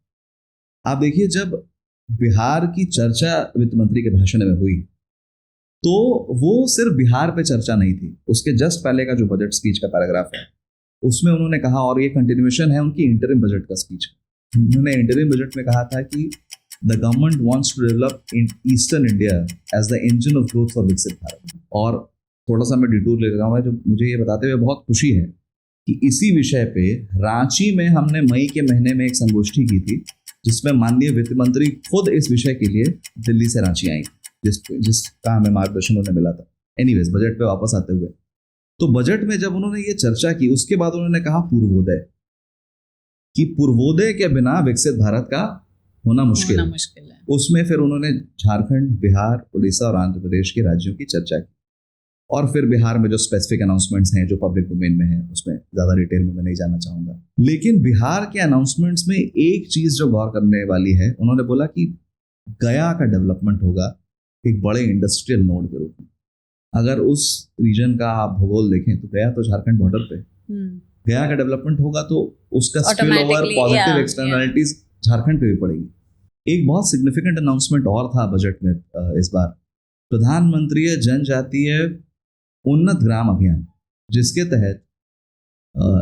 आप देखिए, जब बिहार की चर्चा वित्त मंत्री के भाषण में हुई तो वो सिर्फ बिहार पे चर्चा नहीं थी, उसके जस्ट पहले का जो बजट स्पीच का पैराग्राफ है उसमें उन्होंने कहा, और ये कंटिन्यूएशन है उनकी इंटरिम बजट का स्पीच, उन्होंने इंटरिम बजट में कहा था कि the government wants to develop in eastern India as the engine of growth for Viksit Bharat. और थोड़ा सा मैं डिटूर ले रहा हूँ, जो मुझे ये बताते हुए बहुत खुशी है कि इसी विषय पे रांची में हमने मई के महीने में एक संगोष्ठी की थी जिसमें माननीय वित्त मंत्री खुद इस विषय के लिए दिल्ली से रांची आई, जिसका हमें मार्गदर्शन उन्हें मिला था। एनीवेज, बजट पे वापस आते हुए, तो बजट में जब उन्होंने ये चर्चा की उसके बाद उन्होंने कहा पूर्वोदय, कि पूर्वोदय के बिना विकसित भारत का होना मुश्किल है। उसमें फिर उन्होंने झारखंड, बिहार, उड़ीसा और आंध्र प्रदेश के राज्यों की चर्चा की, और फिर बिहार में जो स्पेसिफिक अनाउंसमेंट्स हैं जो पब्लिक डोमेन में है उसमें ज़्यादा डिटेल में मैं नहीं जाना चाहूँगा। लेकिन बिहार के अनाउंसमेंट्स में एक चीज़ जो गौर करने वाली है, उन्होंने बोला कि गया का डेवलपमेंट होगा एक बड़े इंडस्ट्रियल नोड के रूप में। अगर उस रीजन का आप भूगोल देखें तो गया तो झारखंड बॉर्डर पे, गया का डेवलपमेंट होगा तो उसका spill over positive externalities Jharkhand पे भी पड़ेगी। एक बहुत सिग्निफिकेंट अनाउंसमेंट और था बजट में इस बार, प्रधानमंत्री जनजातीय उन्नत ग्राम अभियान, जिसके तहत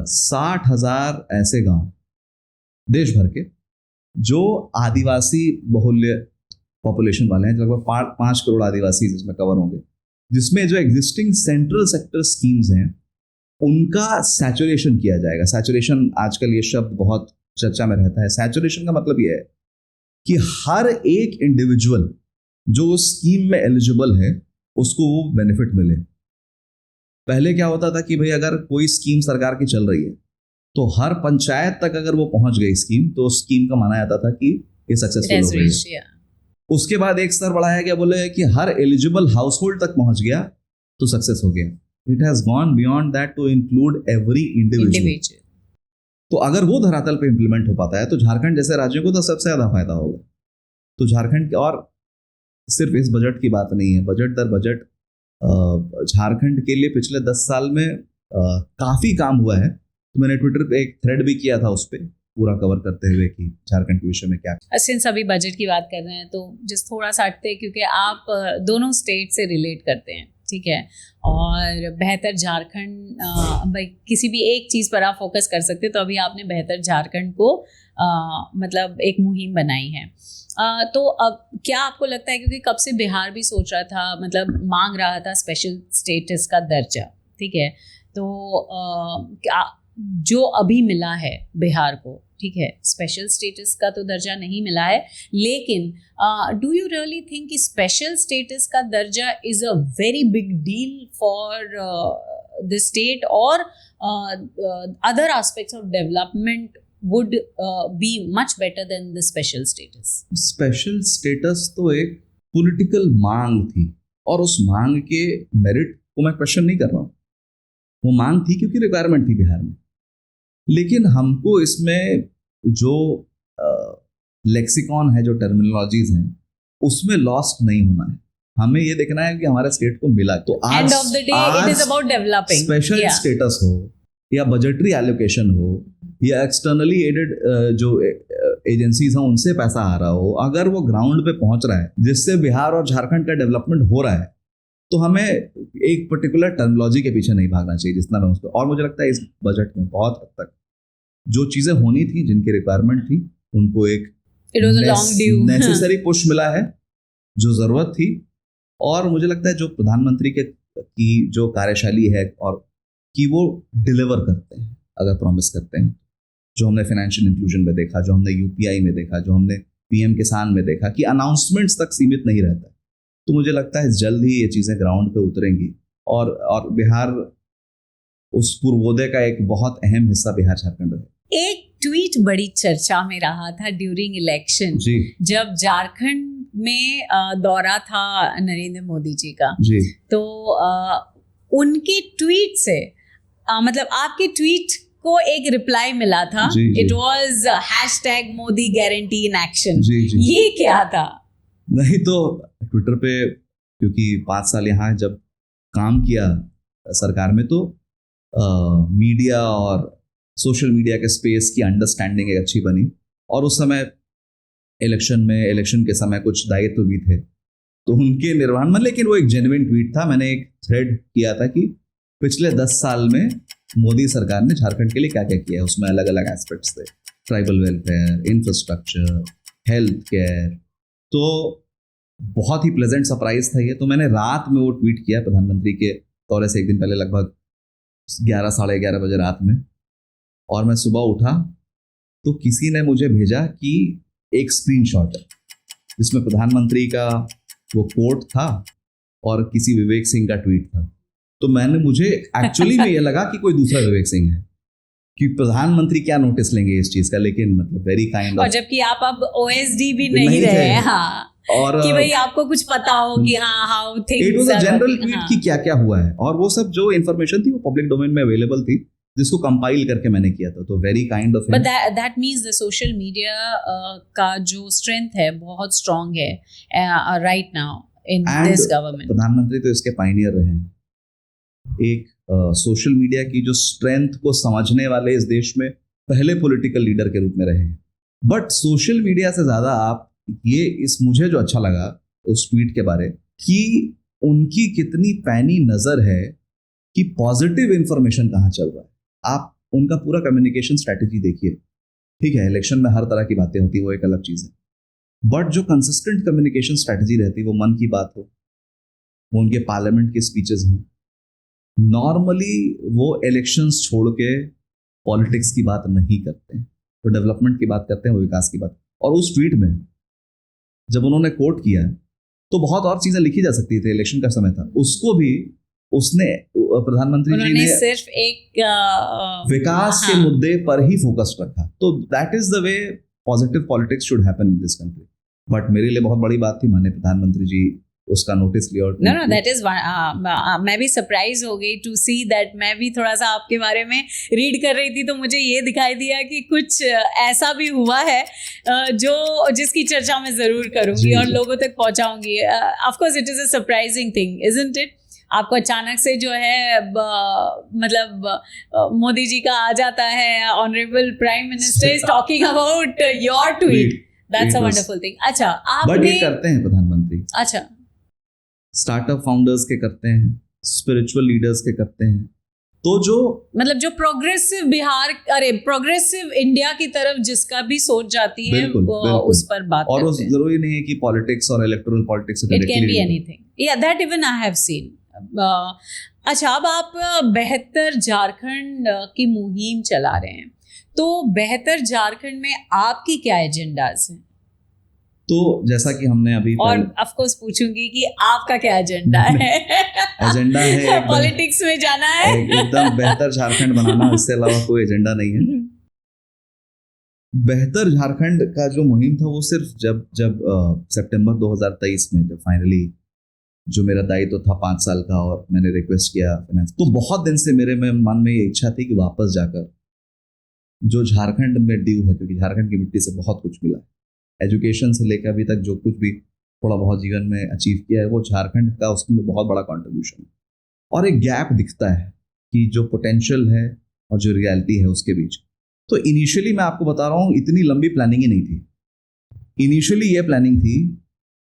60,000 ऐसे गांव देश भर के जो आदिवासी बहुल्य पॉपुलेशन वाले हैं, लगभग 5 करोड़ आदिवासी जिसमें कवर होंगे, जिसमें जो एग्जिस्टिंग सेंट्रल सेक्टर स्कीम्स हैं उनका सैचुरेशन किया जाएगा। सैचुरेशन आजकल ये शब्द बहुत चर्चा में रहता है। सैचुरेशन का मतलब ये है कि हर एक इंडिविजुअल जो उस स्कीम में एलिजिबल है उसको वो बेनिफिट मिले। पहले क्या होता था कि भाई अगर कोई स्कीम सरकार की चल रही है तो हर पंचायत तक अगर वो पहुंच गई स्कीम तो उस स्कीम का माना जाता था कि ये सक्सेसफुल हो गई है। उसके बाद एक स्तर बढ़ाया गया, बोले कि हर एलिजिबल हाउसहोल्ड तक पहुंच गया तो सक्सेस हो गया। It has gone beyond that to include every individual. तो अगर वो धरातल पे इंप्लीमेंट हो पाता है तो झारखंड जैसे राज्यों को तो सबसे ज्यादा फायदा होगा। तो झारखंड, और सिर्फ इस बजट की बात नहीं है, बजट दर बजट झारखंड के लिए पिछले 10 साल में काफी काम हुआ है। तो मैंने ट्विटर पे एक थ्रेड भी किया था उस पर पूरा कवर करते हुए कि झारखंड के विषय में क्या। सिंस अभी बजट की बात कर रहे हैं तो जिस थोड़ा सा हटते हैं, क्योंकि आप दोनों स्टेट से रिलेट करते हैं, ठीक है, और बेहतर झारखंड, भाई किसी भी एक चीज़ पर आप फोकस कर सकते हैं, तो अभी आपने बेहतर झारखंड को मतलब एक मुहिम बनाई है। तो अब क्या आपको लगता है, क्योंकि कब से बिहार भी सोच रहा था, मतलब मांग रहा था स्पेशल स्टेटस का दर्जा, ठीक है, तो क्या जो अभी मिला है बिहार को, ठीक है, स्पेशल स्टेटस का तो दर्जा नहीं मिला है, लेकिन डू यू रियली थिंक कि स्पेशल स्टेटस का दर्जा is a very big deal for the state, और other aspects of development would be much better than the special status? Special status तो एक पॉलिटिकल मांग थी, और उस मांग के मेरिट को मैं क्वेश्चन नहीं कर रहा हूँ। वो मांग थी क्योंकि रिक्वायरमेंट थी बिहार में, लेकिन हमको इसमें जो लेक्सिकॉन है, जो टर्मिनोलॉजीज हैं, उसमें लॉस्ट नहीं होना है। हमें ये देखना है कि हमारे स्टेट को मिला। तो आज End of the day, it is about developing. Special status हो या बजटरी एलोकेशन हो या एक्सटर्नली एडेड जो एजेंसीज हैं उनसे पैसा आ रहा हो, अगर वो ग्राउंड पे पहुंच रहा है जिससे बिहार और झारखंड का डेवलपमेंट हो रहा है, तो हमें एक पर्टिकुलर टर्मिनोलॉजी के पीछे नहीं भागना चाहिए जितना मैं उसको। और मुझे लगता है इस बजट में बहुत हद तक जो चीजें होनी थी, जिनकी रिक्वायरमेंट थी, उनको एक नेसेसरी पुश मिला है जो जरूरत थी। और मुझे लगता है जो प्रधानमंत्री की जो कार्यशैली है और कि वो डिलीवर करते हैं, अगर प्रॉमिस करते हैं, जो हमने फाइनेंशियल इंक्लूजन में देखा, जो हमने यूपीआई में देखा, जो हमने पीएम किसान में देखा कि अनाउंसमेंट्स तक सीमित नहीं रहता है, तो मुझे लगता है जल्द ही ये चीज़ें ग्राउंड पे उतरेंगी और बिहार उस पूर्वोदय का एक बहुत अहम हिस्सा बिहार झारखंड रहे। एक ट्वीट बड़ी चर्चा में रहा था ड्यूरिंग इलेक्शन, जब झारखंड में दौरा था नरेंद्र मोदी जी का जी, तो उनके ट्वीट से मतलब आपके ट्वीट को एक रिप्लाई मिला था, it was #Modi guarantee in action. ये क्या था? नहीं तो ट्विटर पे, क्योंकि 5 साल यहाँ जब काम किया सरकार में, तो मीडिया और सोशल मीडिया के स्पेस की अंडरस्टैंडिंग एक अच्छी बनी, और उस समय इलेक्शन के समय कुछ दायित्व भी थे, तो उनके निर्वहन में, लेकिन वो एक जेन्युइन ट्वीट था। मैंने एक थ्रेड किया था कि पिछले 10 साल में मोदी सरकार ने झारखंड के लिए क्या क्या किया है। उसमें अलग अलग एस्पेक्ट्स थे, tribal welfare, infrastructure, health care. तो बहुत ही प्लेजेंट सरप्राइज था ये। तो मैंने रात में वो ट्वीट किया प्रधानमंत्री के दौरे से एक दिन पहले, लगभग 11 साढ़े 11 बजे रात में, और मैं सुबह उठा तो किसी ने मुझे भेजा कि एक स्क्रीनशॉट है जिसमें प्रधानमंत्री का वो कोट था और किसी विवेक सिंह का ट्वीट था। तो मुझे एक्चुअली में ये लगा कि कोई दूसरा विवेक सिंह है, कि प्रधानमंत्री क्या नोटिस लेंगे इस चीज का, लेकिन मतलब वेरी काइंड ऑफ, और जबकि आप अब ओएसडी भी नहीं रहे हैं, हाँ, और कि भाई आपको कुछ पता हो कि हाँ how things, it was a general tweet कि क्या क्या हुआ है, और वो सब जो इन्फॉर्मेशन थी वो पब्लिक डोमेन में अवेलेबल थी, जिसको कंपाइल करके मैंने किया था। तो very kind of, but that means the social media का जो स्ट्रेंथ है बहुत स्ट्रांग है right now in this government. प्रधानमंत्री तो इसके पायनियर रहे हैं। एक सोशल मीडिया की जो स्ट्रेंथ को समझने वाले इस देश में पहले पॉलिटिकल लीडर के रूप में रहे हैं। बट सोशल मीडिया से ज्यादा आप मुझे जो अच्छा लगा उस ट्वीट के बारे, कि उनकी कितनी पैनी नजर है कि पॉजिटिव इंफॉर्मेशन कहाँ चल रहा है। आप उनका पूरा कम्युनिकेशन स्ट्रैटेजी देखिए। ठीक है, इलेक्शन में हर तरह की बातें होती है, वो एक अलग चीज है, बट जो कंसिस्टेंट कम्युनिकेशन स्ट्रैटेजी रहती है, वो मन की बात हो, वो उनके पार्लियामेंट के स्पीचेस हों, नॉर्मली वो इलेक्शंस छोड़ के पॉलिटिक्स की बात नहीं करते हैं, वो डेवलपमेंट की बात करते हैं, वो विकास की बात। और उस ट्वीट में जब उन्होंने कोट किया तो बहुत और चीजें लिखी जा सकती थी, इलेक्शन का समय था, उसको भी उसने प्रधानमंत्री जी ने सिर्फ एक विकास के मुद्दे पर ही फोकस रखा। तो that is the way positive politics should happen in this country. But मेरे लिए बहुत बड़ी बात थी, माननीय प्रधानमंत्री जी उसका नोटिस लिया। No, that is मैं भी सरप्राइज हो गई टू सी दैट। मैं भी थोड़ा सा आपके बारे में रीड कर रही थी तो मुझे ये दिखाई दिया कि कुछ ऐसा भी हुआ है जिसकी चर्चा मैं जरूर करूंगी और लोगों तक पहुंचाऊंगी। Of course it is a surprising thing, isn't it? आपको अचानक से जो है मतलब मोदी जी का आ जाता है, honourable prime minister is talking about your tweet, that's a wonderful thing. अच्छा, आपने करते हैं प्रधानमंत्री, अच्छा, स्टार्टअप फाउंडर्स के करते हैं, स्पिरिचुअल लीडर्स के करते हैं, तो जो मतलब जो प्रोग्रेसिव बिहार, अरे प्रोग्रेसिव इंडिया की तरफ जिसका भी सोच जाती है उस पर बात और करते हैं। जरूरी नहीं है कि पॉलिटिक्स और electoral politics, it can be anything, या that even I have seen. अच्छा, अब आप बेहतर झारखंड की मुहिम चला रहे हैं, तो बेहतर झारखंड में आपकी क्या एजेंडाज हैं? तो जैसा कि हमने अभी और ऑफ कोर्स पूछूंगी कि आपका क्या एजेंडा है? एजेंडा है पॉलिटिक्स में जाना है, एकदम बेहतर झारखंड बनाना, इससे अलावा कोई एजेंडा नहीं है। बेहतर झारखंड का जो मुहिम था वो सिर्फ जब सितंबर 2023 में जब फाइनली जो मेरा दायित्व था 5 साल का और मैंने रिक्वेस्ट किया फाइनेंस, तो बहुत दिन से मेरे में मन में ये इच्छा थी कि वापस जाकर जो झारखंड में ड्यू है, क्योंकि झारखंड की मिट्टी से बहुत कुछ मिला है, एजुकेशन से लेकर अभी तक जो कुछ भी थोड़ा बहुत जीवन में अचीव किया है वो झारखंड का, उसमें बहुत बड़ा कॉन्ट्रीब्यूशन है। और एक गैप दिखता है कि जो पोटेंशियल है और जो रियलिटी है उसके बीच। तो इनिशियली मैं आपको बता रहा हूँ, इतनी लंबी प्लानिंग ही नहीं थी। इनिशियली ये प्लानिंग थी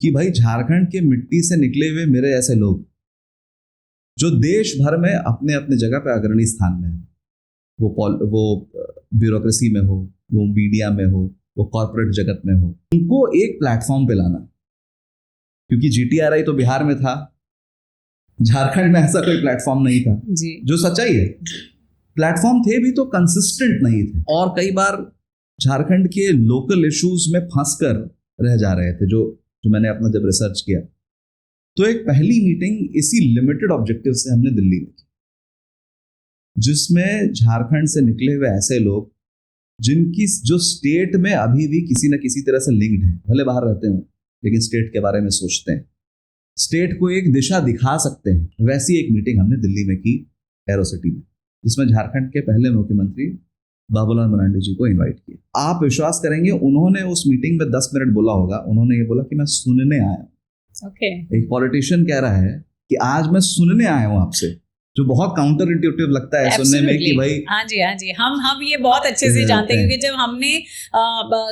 कि भाई झारखंड के मिट्टी से निकले हुए मेरे ऐसे लोग जो देश भर में अपने अपने जगह पे अग्रणी स्थान में है, वो ब्यूरोक्रेसी में हो, वो मीडिया में हो, वो कॉर्पोरेट जगत में हो, उनको एक प्लेटफॉर्म पे लाना। क्योंकि जीटीआरआई तो बिहार में था, झारखंड में ऐसा कोई प्लेटफॉर्म नहीं था जी। जो सच्चाई है। प्लेटफॉर्म थे भी तो कंसिस्टेंट नहीं थे, और कई बार झारखंड के लोकल इश्यूज में फंस कर रह जा रहे थे, जो मैंने अपना जब रिसर्च किया। तो एक पहली मीटिंग इसी लिमिटेड ऑब्जेक्टिव से हमने दिल्ली में की, जिसमें झारखंड से निकले हुए ऐसे लोग जिनकी जो स्टेट में अभी भी किसी न किसी तरह से लिंक्ड है, भले बाहर रहते हो लेकिन स्टेट के बारे में सोचते हैं, स्टेट को एक दिशा दिखा सकते हैं, वैसी एक मीटिंग हमने दिल्ली में की एरो सिटी में, जिसमें झारखंड के पहले मुख्यमंत्री बाबूलाल मरांडी जी को इनवाइट किया। आप विश्वास करेंगे, उन्होंने उस मीटिंग में 10 मिनट बोला होगा। उन्होंने ये बोला कि मैं सुनने आया हूं। एक पॉलिटिशियन कह रहा है कि आज मैं सुनने आया हूं आपसे, जो बहुत काउंटर इंट्यूटिव लगता है सुनने में कि भाई हाँ जी हम ये बहुत अच्छे से जानते हैं, क्योंकि जब हमने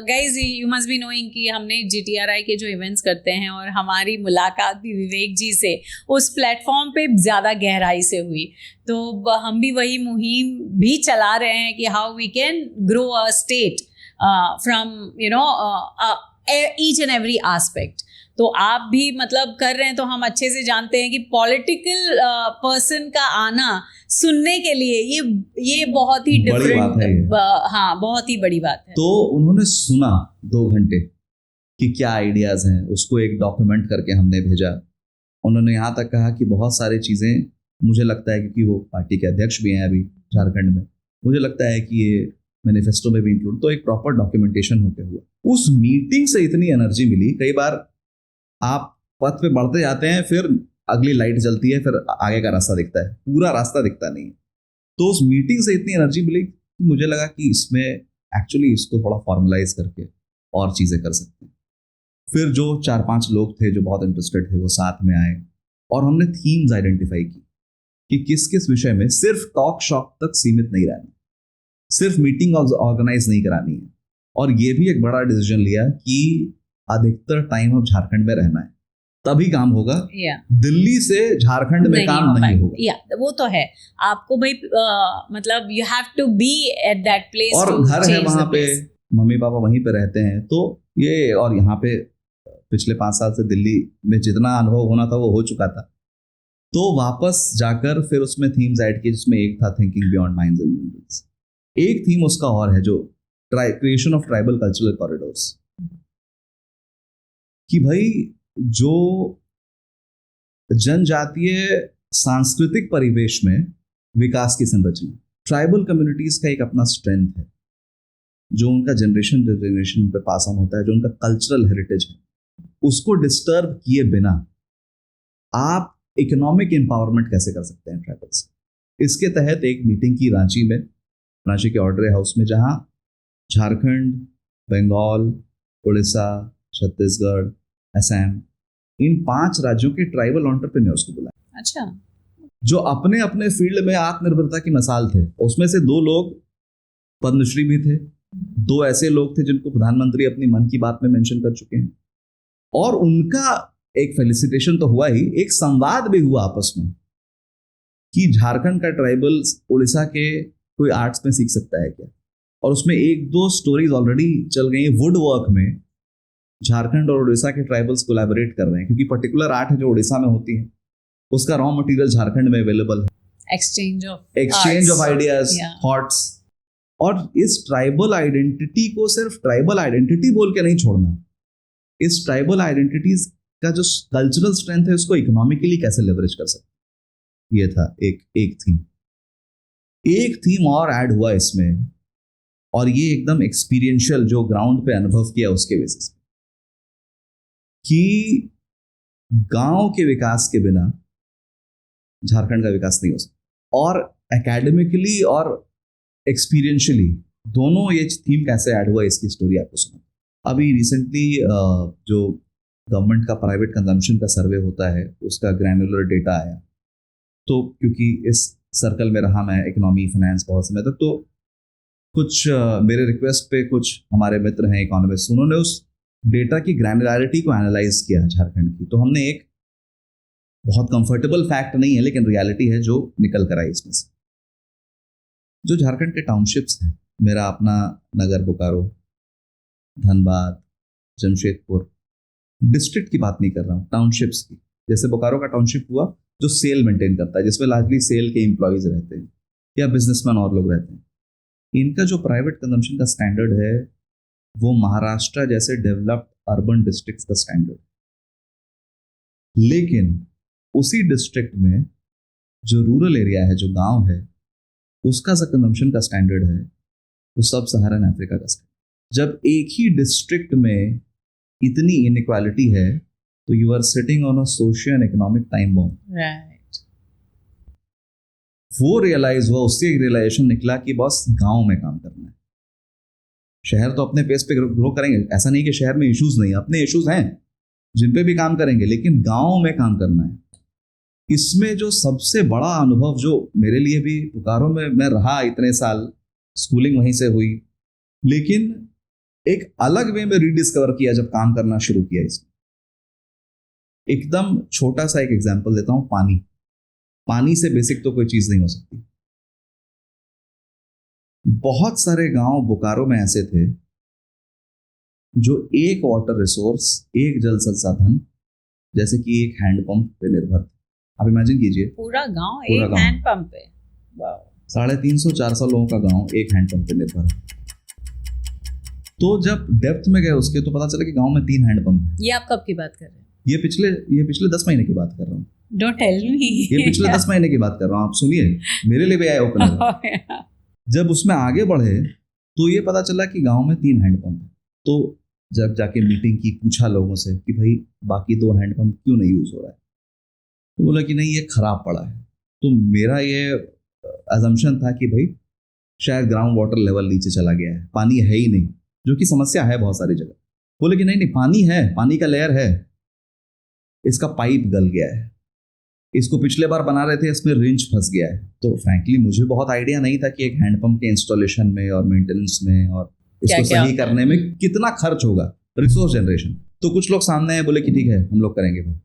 guys you must be knowing कि हमने जीटीआरआई के जो इवेंट्स करते हैं और हमारी मुलाकात भी विवेक जी से उस प्लेटफॉर्म पे ज़्यादा गहराई से हुई, तो हम भी वही मुहिम भी चला रहे हैं कि how we can grow a state from each and every aspect. तो आप भी मतलब कर रहे हैं, तो हम अच्छे से जानते हैं कि पॉलिटिकल पर्सन का आना सुनने के लिए ये बहुत ही डिफरेंट, हाँ बहुत ही बड़ी बात है। तो उन्होंने सुना 2 घंटे कि क्या आइडियाज हैं, उसको एक डॉक्यूमेंट करके हमने भेजा। उन्होंने यहाँ तक कहा कि बहुत सारी चीज़ें मुझे लगता है, क्योंकि वो पार्टी के अध्यक्ष भी हैं अभी झारखंड में, मुझे लगता है कि ये मैनिफेस्टो में भी इंक्लूड, तो एक प्रॉपर डॉक्यूमेंटेशन होकर हुआ। उस मीटिंग से इतनी एनर्जी मिली, कई बार आप पथ पे बढ़ते जाते हैं, फिर अगली लाइट जलती है, फिर आगे का रास्ता दिखता है, पूरा रास्ता दिखता नहीं है। तो उस मीटिंग से इतनी एनर्जी मिली कि मुझे लगा कि इसमें एक्चुअली इसको थोड़ा फॉर्मलाइज करके और चीज़ें कर सकते हैं। फिर जो 4-5 लोग थे जो बहुत इंटरेस्टेड थे, वो साथ में आए और हमने थीम्स आइडेंटिफाई की कि किस किस विषय में सिर्फ टॉक शॉक तक सीमित नहीं रहना, सिर्फ मीटिंग ऑर्गेनाइज नहीं करानी है। और ये भी एक बड़ा डिसीजन लिया कि अधिकतर टाइम अब झारखंड में रहना है, तभी काम होगा। दिल्ली से झारखंड में काम नहीं होगा। वो तो है, आपको भाई मतलब you have to be at that place, और घर है वहां पे, मम्मी पापा वहीं पे रहते हैं, तो ये, और यहाँ पे पिछले 5 साल से दिल्ली में जितना अनुभव होना था वो हो चुका था। तो वापस जाकर फिर उसमें थीम्स ऐड किए, जिसमें एक था thinking beyond minds and minerals. एक थीम उसका और है जो creation of tribal cultural corridors, कि भाई जो जनजातीय सांस्कृतिक परिवेश में विकास की संरचना, ट्राइबल कम्युनिटीज का एक अपना स्ट्रेंथ है, जो उनका जनरेशन टू जनरेशन पे पास ऑन होता है, जो उनका कल्चरल हेरिटेज है, उसको डिस्टर्ब किए बिना आप इकोनॉमिक एम्पावरमेंट कैसे कर सकते हैं ट्राइबल्स। इसके तहत एक मीटिंग की रांची में, रांची के ऑर्डर हाउस में, जहां झारखंड, बंगाल, उड़ीसा, छत्तीसगढ़, असम, इन 5 राज्यों के ट्राइबल एंटरप्रेन्योर्स को बुलाया। अच्छा। जो अपने अपने फील्ड में आत्मनिर्भरता की मिसाल थे। उसमें से 2 लोग पद्मश्री भी थे, 2 ऐसे लोग थे जिनको प्रधानमंत्री अपनी मन की बात में मेंशन कर चुके हैं, और उनका एक फेलिसिटेशन तो हुआ ही, एक संवाद भी हुआ आपस में कि झारखंड का ट्राइबल उड़ीसा के कोई आर्ट्स में सीख सकता है क्या। और उसमें 1-2 स्टोरीज ऑलरेडी चल गई हैं। वुड वर्क में झारखंड और उड़ीसा के ट्राइबल्स कोलैबोरेट कर रहे हैं, क्योंकि पर्टिकुलर आर्ट है जो उड़ीसा में होती है, उसका रॉ मटेरियल झारखंड में अवेलेबल है। एक्सचेंज ऑफ आइडियाज, थॉट्स, और इस ट्राइबल आइडेंटिटी को सिर्फ ट्राइबल आइडेंटिटी बोल के नहीं छोड़ना, इस ट्राइबल आइडेंटिटीज का जो कल्चरल स्ट्रेंथ है उसको इकोनॉमिकली कैसे लेवरेज कर सकते, ये था एक थीम। एक थीम और ऐड हुआ इसमें, और ये एकदम एक्सपीरियंशियल जो ग्राउंड पे अनुभव किया उसके बेसिस पे, कि गांव के विकास के बिना झारखंड का विकास नहीं हो सकता। और एकेडमिकली और एक्सपीरियंशियली दोनों ये थीम कैसे ऐड हुआ, इसकी स्टोरी आपको सुना। अभी रिसेंटली जो गवर्नमेंट का प्राइवेट कंजम्पशन का सर्वे होता है उसका ग्रैनुलर डेटा आया, तो क्योंकि इस सर्कल में रहा मैं इकोनॉमी फाइनेंस बहुत समय तक, तो कुछ मेरे रिक्वेस्ट पे कुछ हमारे मित्र हैं इकोनॉमिस्ट, उन्होंने उस डेटा की ग्रैनुलरिटी को एनालाइज किया झारखंड की। तो हमने एक बहुत कंफर्टेबल फैक्ट नहीं है लेकिन रियलिटी है जो निकल कर आई इसमें से। जो झारखंड के टाउनशिप्स हैं, मेरा अपना नगर बोकारो, धनबाद, जमशेदपुर, डिस्ट्रिक्ट की बात नहीं कर रहा हूँ, टाउनशिप्स की। जैसे बोकारो का टाउनशिप हुआ जो सेल मेंटेन करता है, जिसमें लार्जली सेल के एम्प्लॉयज रहते हैं या बिजनेसमैन और लोग रहते हैं। इनका जो प्राइवेट कंजम्पशन का स्टैंडर्ड है वो महाराष्ट्र जैसे डेवलप्ड अर्बन डिस्ट्रिक्ट्स का स्टैंडर्ड, लेकिन उसी डिस्ट्रिक्ट में जो रूरल एरिया है, जो गांव है, उसका जो कंजम्पशन का स्टैंडर्ड है वो सब सहारन अफ्रीका का स्टैंडर्ड। जब एक ही डिस्ट्रिक्ट में इतनी इनइक्वालिटी है तो you are sitting on a socio and economic time bomb. Right. वो रियलाइज हुआ, उससे एक रियलाइजेशन निकला कि बस गांव में काम करना है। शहर तो अपने पेस पे ग्रो करेंगे, ऐसा नहीं कि शहर में इश्यूज नहीं, अपने इश्यूज हैं जिन पे भी काम करेंगे, लेकिन गांव में काम करना है। इसमें जो सबसे बड़ा अनुभव जो मेरे लिए भी, बोकारो में मैं रहा इतने साल, स्कूलिंग वहीं से हुई, लेकिन एक अलग वे में रीडिस्कवर किया जब काम करना शुरू किया इसमें। एकदम छोटा सा एक एग्जांपल देता हूं, पानी से बेसिक तो कोई चीज नहीं हो सकती। बहुत सारे गांव बोकारो में ऐसे थे जो एक वाटर रिसोर्स, एक जल संसाधन, जैसे कि एक हैंडपंप पे निर्भर थे। आप इमेजिन कीजिए, पूरा गांव एक हैंडपंप पे। वाओ। 350-400 लोगों का गांव एक हैंडपंप पे निर्भर है। तो जब डेप्थ में गए उसके तो पता चला कि गांव में 3 हैंडपंप है। ये आप कब की बात कर रहे हैं? ये पिछले 10 महीने की बात कर रहा हूँ। Don't tell me. ये पिछले 10 महीने की बात कर रहा हूँ, आप सुनिए, मेरे लिए भी आया ओपनर। जब उसमें आगे बढ़े तो ये पता चला कि गांव में 3 हैंडपंप है। तो जब जाके मीटिंग की, पूछा लोगों से कि भाई बाकी 2 हैंडपंप क्यों नहीं यूज हो रहा है, तो बोला कि नहीं ये खराब पड़ा है। तो मेरा ये अजम्पशन था कि भाई शायद ग्राउंड वाटर लेवल नीचे चला गया है, पानी है ही नहीं, जो कि समस्या है बहुत सारी जगह। बोले कि नहीं पानी है, पानी का लेयर है, इसका पाइप गल गया है, इसको पिछले बार बना रहे थे इसमें रिंच फंस गया है। तो फ्रैंकली मुझे बहुत आइडिया नहीं था कि एक हैंडपंप के इंस्टॉलेशन में और मेंटेनेंस में और इसको सही करने में कितना खर्च होगा, रिसोर्स जनरेशन। तो कुछ लोग सामने आए, बोले कि ठीक है हम लोग करेंगे भाई।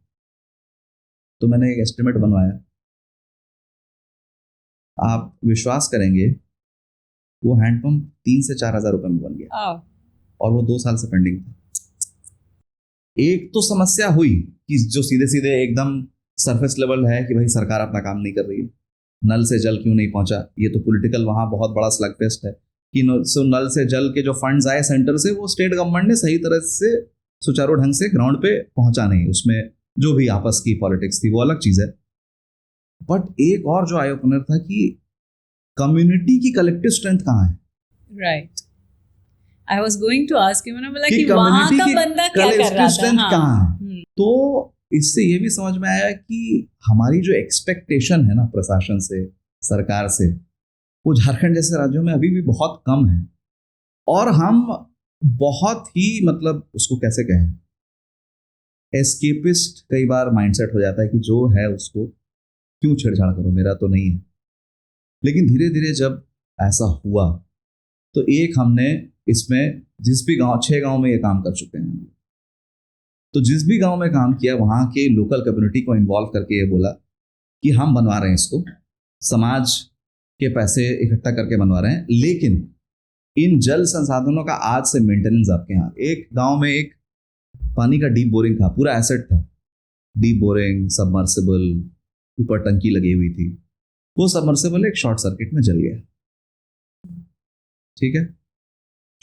तो मैंने एक एस्टिमेट बनवाया, आप विश्वास करेंगे वो हैंडपंप 3 से 4 हजार रुपए में बन गया और वो 2 साल से पेंडिंग था। एक तो समस्या हुई कि जो सीधे सीधे एकदम सरफेस लेवल है कि भाई सरकार अपना काम नहीं कर रही है, नल से जल क्यों नहीं पहुंचा, ये तो पॉलिटिकल वहां बहुत बड़ा स्लग फेस्ट है कि नल से जल के जो फंड्स आए सेंटर से वो स्टेट गवर्नमेंट ने सही तरह से सुचारू ढंग से ग्राउंड पे पहुंचा नहीं, उसमें जो भी आपस की पॉलिटिक्स थी वो अलग चीज है। बट एक और जो आई ओपनर था कि कम्युनिटी की कलेक्टिव स्ट्रेंथ कहाँ है। Right, I was going to ask you, मैंने बोला कि वहां का बंदा क्या कर रहा था, कहाँ है। तो इससे ये भी समझ में आया कि हमारी जो एक्सपेक्टेशन है ना प्रशासन से, सरकार से, वो झारखंड जैसे राज्यों में अभी भी बहुत कम है। और हम बहुत ही, मतलब उसको कैसे कहें, एस्केपिस्ट कई बार माइंडसेट हो जाता है कि जो है उसको क्यों छेड़छाड़ करो, मेरा तो नहीं है। लेकिन धीरे धीरे जब ऐसा हुआ तो एक हमने इसमें जिस भी गांव, 6 गांव में ये काम कर चुके हैं, तो जिस भी गांव में काम किया वहां के लोकल कम्युनिटी को इन्वॉल्व करके ये बोला कि हम बनवा रहे हैं इसको, समाज के पैसे इकट्ठा करके बनवा रहे हैं, लेकिन इन जल संसाधनों का आज से मेंटेनेंस आपके यहाँ। एक गांव में एक पानी का डीप बोरिंग था, पूरा एसेट था, डीप बोरिंग, सबमर्सिबल, ऊपर टंकी लगी हुई थी। वो सबमर्सिबल एक शॉर्ट सर्किट में जल गया। ठीक है,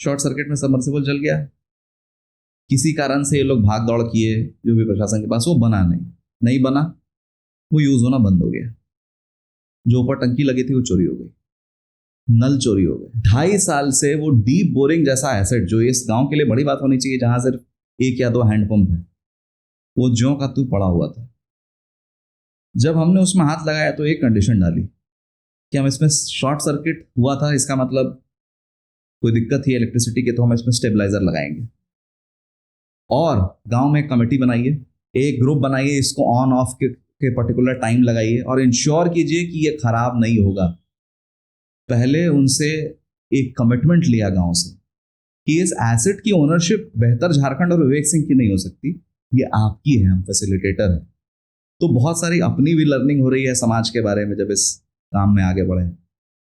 शॉर्ट सर्किट में सबमर्सिबल जल गया, किसी कारण से ये लोग भाग दौड़ किए जो भी प्रशासन के पास, वो बना नहीं बना, वो यूज होना बंद हो गया। जो ऊपर टंकी लगी थी वो चोरी हो गई, नल चोरी हो गए। 2.5 साल से वो डीप बोरिंग जैसा एसेट जो इस गांव के लिए बड़ी बात होनी चाहिए, जहां सिर्फ 1 या 2 हैंडपंप है, वो ज्यों का त्यों पड़ा हुआ था। जब हमने उसमें हाथ लगाया तो एक कंडीशन डाली कि हम इसमें शॉर्ट सर्किट हुआ था, इसका मतलब कोई दिक्कत थी इलेक्ट्रिसिटी की, तो हम इसमें स्टेबलाइजर लगाएंगे और गांव में एक कमेटी बनाइए, एक ग्रुप बनाइए, इसको ऑन ऑफ के पर्टिकुलर टाइम लगाइए और इंश्योर कीजिए कि ये खराब नहीं होगा। पहले उनसे एक कमिटमेंट लिया गांव से कि इस एसेट की ओनरशिप बेहतर झारखंड और विवेक सिंह की नहीं हो सकती, ये आपकी है, हम फैसिलिटेटर हैं। तो बहुत सारी अपनी भी लर्निंग हो रही है समाज के बारे में जब इस काम में आगे बढ़े।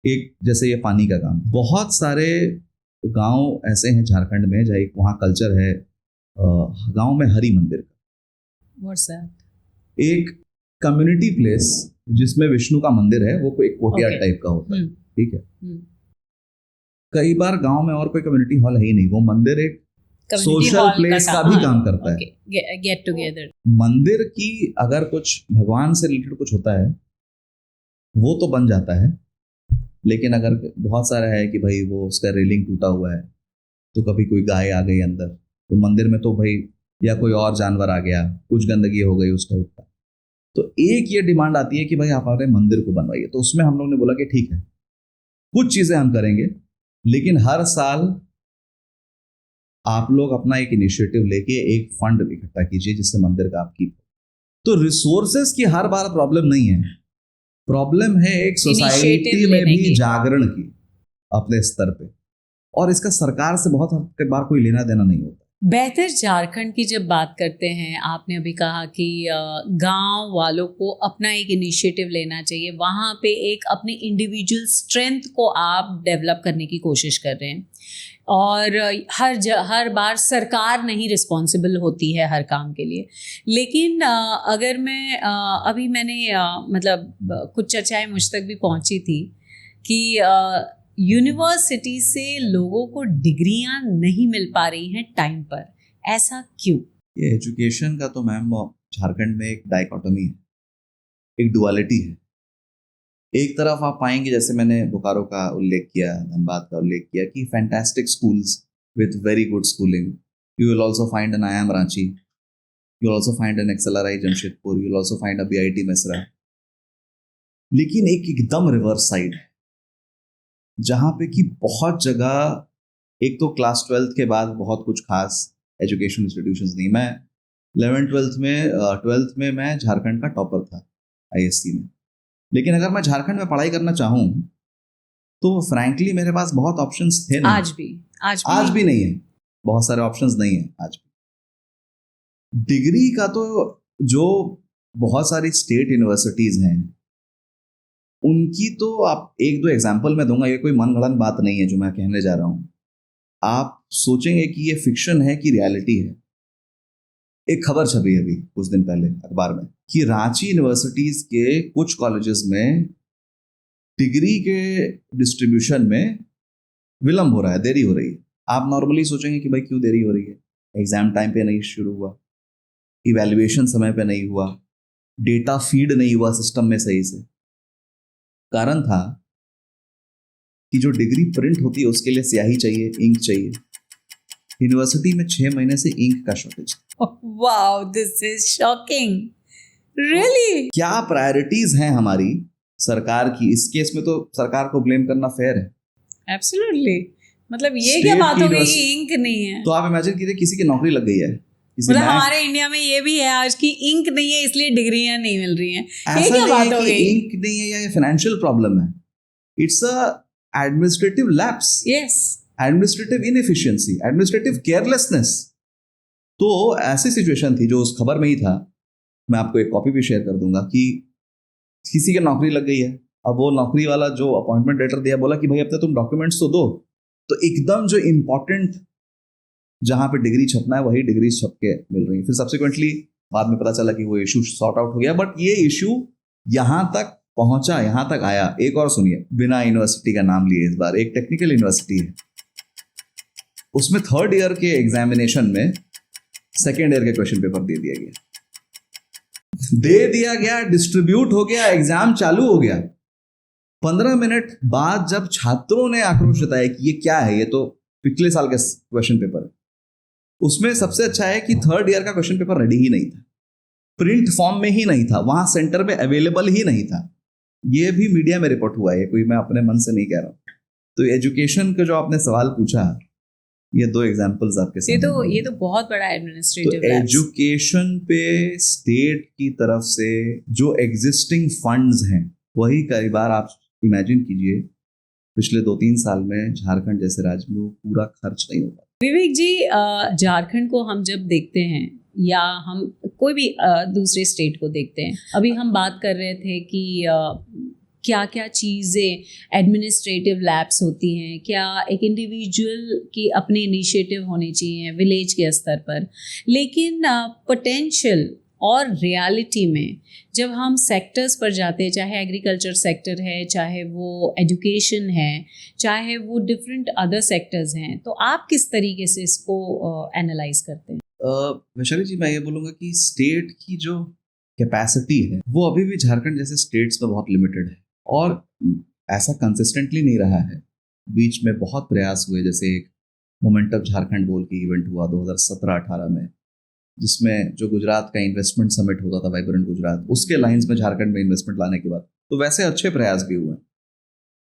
एक जैसे ये पानी का काम, बहुत सारे गांव ऐसे हैं झारखंड में जहाँ एक वहाँ कल्चर है गांव में हरि मंदिर का, एक कम्युनिटी प्लेस जिसमें विष्णु का मंदिर है, वो एक कोर्टयार्ड टाइप का होता है, ठीक है। कई बार गांव में और कोई कम्युनिटी हॉल है ही नहीं, वो मंदिर एक सोशल प्लेस का भी काम करता है, गेट टुगेदर। मंदिर की अगर कुछ भगवान से रिलेटेड कुछ होता है वो तो बन जाता है, लेकिन अगर बहुत सारा है कि भाई वो उसका रेलिंग टूटा हुआ है, तो कभी कोई गाय आ गई अंदर, तो मंदिर में तो भाई, या कोई और जानवर आ गया, कुछ गंदगी हो गई उस टाइप का, तो एक ये डिमांड आती है कि भाई आप हमारे मंदिर को बनवाइए। तो उसमें हम लोग ने बोला कि ठीक है, कुछ चीजें हम करेंगे, लेकिन हर साल आप लोग अपना एक इनिशिएटिव लेके एक फंड इकट्ठा कीजिए जिससे मंदिर का आपकी। तो रिसोर्सेस की हर बार प्रॉब्लम नहीं है, प्रॉब्लम है एक सोसाइटी में भी जागरण की अपने स्तर पे, और इसका सरकार से बहुत बार कोई लेना देना नहीं होता। बेहतर झारखंड की जब बात करते हैं, आपने अभी कहा कि गांव वालों को अपना एक इनिशिएटिव लेना चाहिए, वहाँ पे एक अपनी इंडिविजुअल स्ट्रेंथ को आप डेवलप करने की कोशिश कर रहे हैं, और हर बार सरकार नहीं रिस्पॉन्सिबल होती है हर काम के लिए। लेकिन अगर मैं अभी मैंने मतलब कुछ चर्चाएं मुझ तक भी पहुंची थी कि यूनिवर्सिटी से लोगों को डिग्रियां नहीं मिल पा रही हैं टाइम पर, ऐसा क्यों? ये एजुकेशन का तो मैम झारखंड में एक डाइकोटोमी है, एक डुअलिटी है। एक तरफ आप पाएंगे, जैसे मैंने बोकारो का उल्लेख किया, धनबाद का उल्लेख किया, कि fantastic schools with very good schooling, you will also find an IIM Ranchi, you will also find an XLRI Jamshedpur, you will also find a BIT Mesra. लेकिन एक एकदम रिवर्स साइड है जहाँ पे कि बहुत जगह एक तो क्लास 12th के बाद बहुत कुछ खास एजुकेशन इंस्टीट्यूशंस नहीं। मैं 12th में मैं झारखंड का टॉपर था ISC में, लेकिन अगर मैं झारखंड में पढ़ाई करना चाहूँ तो फ्रैंकली मेरे पास बहुत ऑप्शंस थे नहीं। आज भी नहीं है, बहुत सारे ऑप्शंस नहीं है आज भी। डिग्री का तो जो बहुत सारी स्टेट यूनिवर्सिटीज हैं उनकी तो आप 1-2 एग्जाम्पल मैं दूंगा, ये कोई मनगढ़ंत बात नहीं है जो मैं कहने जा रहा हूं। आप सोचेंगे कि ये फिक्शन है कि रियलिटी है। एक खबर छपी अभी कुछ दिन पहले अखबार में कि रांची यूनिवर्सिटीज के कुछ कॉलेजेस में डिग्री के डिस्ट्रीब्यूशन में विलंब हो रहा है, देरी हो रही है। आप नॉर्मली सोचेंगे कि भाई क्यों देरी हो रही है, एग्जाम टाइम पे नहीं शुरू हुआ, इवैल्यूएशन समय पे नहीं हुआ, डेटा फीड नहीं हुआ सिस्टम में सही से। कारण था कि जो डिग्री प्रिंट होती है उसके लिए स्याही चाहिए, इंक चाहिए। यूनिवर्सिटी में 6 महीने से इंक का shortage. Wow, this is shocking, really. क्या प्रायोरिटीज हैं हमारी सरकार की? इस केस में तो सरकार को ब्लेम करना फेयर है। एब्सोल्युटली, मतलब ये क्या बात हो गई कि इंक नहीं है? तो आप इमेजिन कीजिए किसी की नौकरी लग गई है, मतलब हमारे इंडिया में ये भी है आज की इंक नहीं है इसलिए डिग्रियां नहीं मिल रही हैं। ये क्या बात हो गई? इंक नहीं है या ये फाइनेंशियल प्रॉब्लम है, it's a administrative lapse, yes, administrative inefficiency, administrative carelessness. तो ऐसी सिचुएशन थी जो उस खबर में ही था, मैं आपको एक कॉपी भी शेयर कर दूंगा, कि किसी की नौकरी लग गई है। अब वो नौकरी वाला जो अपॉइंटमेंट लेटर दिया, बोला कि भाई अब तक तुम डॉक्यूमेंट्स तो दो। तो एकदम जो इम्पोर्टेंट जहां पे डिग्री छपना है वही डिग्री छप के मिल रही है। फिर सब्सिक्वेंटली बाद में पता चला कि वो इशू सॉर्ट आउट हो गया, बट ये इशू यहां तक पहुंचा, यहां तक आया। एक और सुनिए, बिना यूनिवर्सिटी का नाम लिए, इस बार एक टेक्निकल यूनिवर्सिटी है, उसमें थर्ड ईयर के एग्जामिनेशन में सेकेंड ईयर के क्वेश्चन पेपर दे दिया गया, डिस्ट्रीब्यूट हो गया, एग्जाम चालू हो गया। 15 मिनट बाद जब छात्रों ने आक्रोश जताया कि ये क्या है, ये तो पिछले साल का क्वेश्चन पेपर है, उसमें सबसे अच्छा है कि थर्ड ईयर का क्वेश्चन पेपर रेडी ही नहीं था, प्रिंट फॉर्म में ही नहीं था, वहां सेंटर पे अवेलेबल ही नहीं था। ये भी मीडिया में रिपोर्ट हुआ है, कोई मैं अपने मन से नहीं कह रहा हूं। तो एजुकेशन का जो आपने सवाल पूछा, ये दो एग्जांपल्स आपके सामने। ये तो बहुत बड़ा एडमिनिस्ट्रेटिव तो एजुकेशन पे स्टेट की तरफ से जो एग्जिस्टिंग फंड्स हैं, वही कई बार आप इमेजिन कीजिए पिछले 2-3 साल में झारखंड जैसे राज्य में वो पूरा खर्च नहीं होता। विवेक जी, झारखंड को हम जब देखते हैं या हम कोई भी दूसरे स्टेट को देखते हैं, अभी हम बात कर रहे थे कि क्या क्या चीज़ें एडमिनिस्ट्रेटिव लैब्स होती हैं, क्या एक इंडिविजुअल की अपने इनिशिएटिव होने चाहिए विलेज के स्तर पर, लेकिन पोटेंशियल और रियलिटी में जब हम सेक्टर्स पर जाते हैं, चाहे एग्रीकल्चर सेक्टर है, चाहे वो एजुकेशन है, चाहे वो डिफरेंट अदर सेक्टर्स हैं, तो आप किस तरीके से इसको एनालाइज करते हैं? वैशाली जी, मैं ये बोलूँगा कि स्टेट की जो कैपेसिटी है वो अभी भी झारखंड जैसे स्टेट्स में बहुत लिमिटेड है, और ऐसा कंसिस्टेंटली नहीं रहा है। बीच में बहुत प्रयास हुए, जैसे एक मोमेंट ऑफ झारखंड बोल के इवेंट हुआ 2017-18 में, जिसमें जो गुजरात का इन्वेस्टमेंट समिट होता था, वाइब्रेंट गुजरात, उसके लाइंस में झारखंड में इन्वेस्टमेंट लाने के बाद, तो वैसे अच्छे प्रयास भी हुए।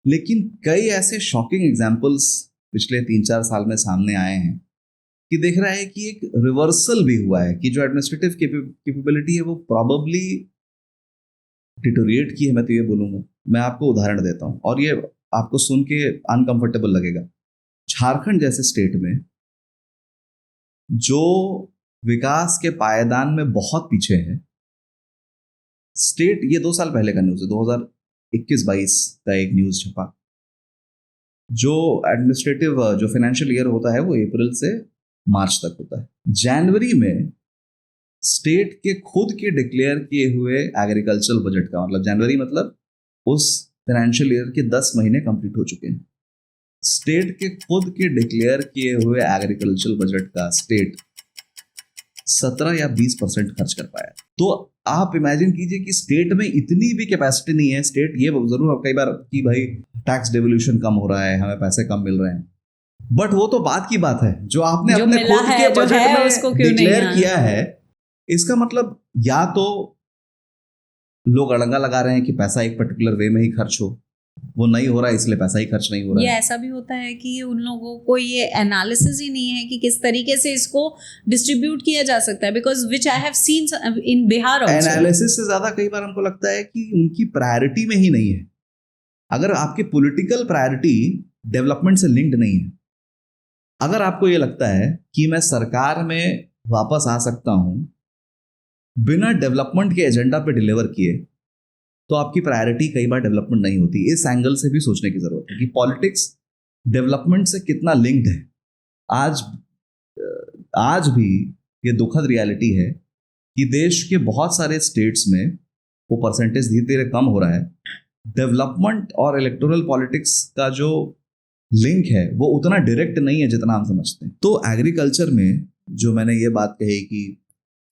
लेकिन कई ऐसे शॉकिंग एग्जाम्पल्स पिछले 3-4 साल में सामने आए हैं कि देख रहा है कि एक रिवर्सल भी हुआ है, कि जो एडमिनिस्ट्रेटिव कैपेबिलिटी है वो प्रॉबेबली डिटोरिएट की है, मैं तो ये बोलूँगा। मैं आपको उदाहरण देता हूँ और ये आपको सुन के अनकंफर्टेबल लगेगा। झारखंड जैसे स्टेट में जो विकास के पायदान में बहुत पीछे है स्टेट, ये 2 साल पहले का न्यूज़ है, 2021-22 का एक न्यूज़ छपा। जो एडमिनिस्ट्रेटिव जो फाइनेंशियल ईयर होता है वो अप्रैल से मार्च तक होता है। जनवरी में स्टेट के खुद के डिक्लेयर किए हुए एग्रीकल्चरल बजट का, मतलब जनवरी मतलब उस फाइनेंशियल ईयर के 10 महीने कंप्लीट हो चुके हैं, स्टेट के खुद के डिक्लेयर किए हुए एग्रीकल्चरल बजट का स्टेट 17 या 20% खर्च कर पाया। तो आप इमेजिन कीजिए कि स्टेट में इतनी भी कैपेसिटी नहीं है। स्टेट ये जरूर कई बार कि भाई टैक्स डेवल्यूशन कम हो रहा है, हमें पैसे कम मिल रहे हैं, बट वो तो बात की बात है। जो आपने जो अपने खुद के बजट में उसको क्यों डिक्लेयर किया है, इसका मतलब या तो लोग अड़ंगा लगा रहे हैं कि पैसा एक पर्टिकुलर वे में ही खर्च हो, वो नहीं हो रहा है इसलिए पैसा ही खर्च नहीं हो रहा ये है। ऐसा भी होता है कि उन लोगों को ये एनालिसिस ही नहीं है कि किस तरीके से इसको डिस्ट्रीब्यूट किया जा सकता है, because which I have seen in Bihar also. Analysis से ज्यादा कई बार हमको लगता है कि उनकी प्रायोरिटी में ही नहीं है। अगर आपकी पॉलिटिकल प्रायोरिटी डेवलपमेंट से लिंक्ड नहीं है, अगर आपको ये लगता है कि मैं सरकार में वापस आ सकता हूं बिना डेवलपमेंट के एजेंडा पे डिलीवर किए, तो आपकी प्रायोरिटी कई बार डेवलपमेंट नहीं होती। इस एंगल से भी सोचने की जरूरत है कि पॉलिटिक्स डेवलपमेंट से कितना लिंक्ड है। आज भी ये दुखद रियलिटी है कि देश के बहुत सारे स्टेट्स में वो परसेंटेज धीरे धीरे कम हो रहा है। डेवलपमेंट और इलेक्टोरल पॉलिटिक्स का जो लिंक है वो उतना डायरेक्ट नहीं है जितना हम समझते हैं। तो एग्रीकल्चर में जो मैंने ये बात कही कि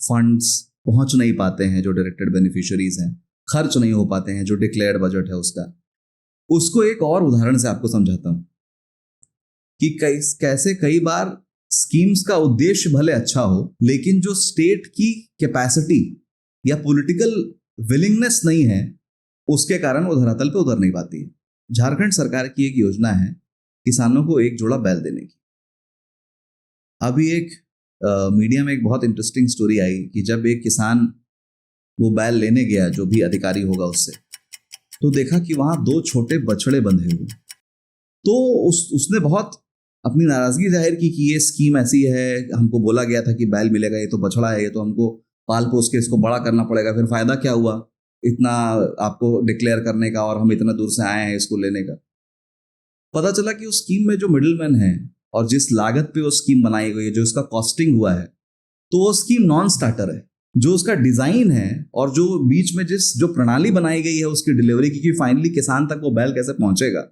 फंड्स पहुंच नहीं पाते हैं, जो डायरेक्टेड बेनिफिशियरीज हैं, खर्च नहीं हो पाते हैं जो डिक्लेयर्ड बजट है उसका, उसको एक और उदाहरण से आपको समझाता हूं कि कैसे कई बार स्कीम्स का उद्देश्य भले अच्छा हो, लेकिन जो स्टेट की कैपेसिटी या पॉलिटिकल विलिंगनेस नहीं है, उसके कारण वो धरातल पे उतर नहीं पाती है। झारखंड सरकार की एक योजना है किसानों को एक जोड़ा बैल देने की। अभी एक मीडिया में एक बहुत इंटरेस्टिंग स्टोरी आई कि जब एक किसान वो बैल लेने गया, जो भी अधिकारी होगा उससे, तो देखा कि वहां 2 छोटे बछड़े बंधे हुए। तो उसने बहुत अपनी नाराजगी जाहिर की कि ये स्कीम ऐसी है, हमको बोला गया था कि बैल मिलेगा, ये तो बछड़ा है, ये तो हमको पाल पोस के इसको बड़ा करना पड़ेगा, फिर फायदा क्या हुआ इतना आपको डिक्लेयर करने का, और हम इतना दूर से आए हैं इसको लेने का। पता चला कि उस स्कीम में जो मिडिलमैन है और जिस लागत पे वो स्कीम बनाई गई है, जो उसका कॉस्टिंग हुआ है, तो वो स्कीम नॉन स्टार्टर है। जो उसका डिजाइन है और जो बीच में जो प्रणाली बनाई गई है उसकी डिलीवरी की, फाइनली किसान तक वो बैल कैसे पहुंचेगा,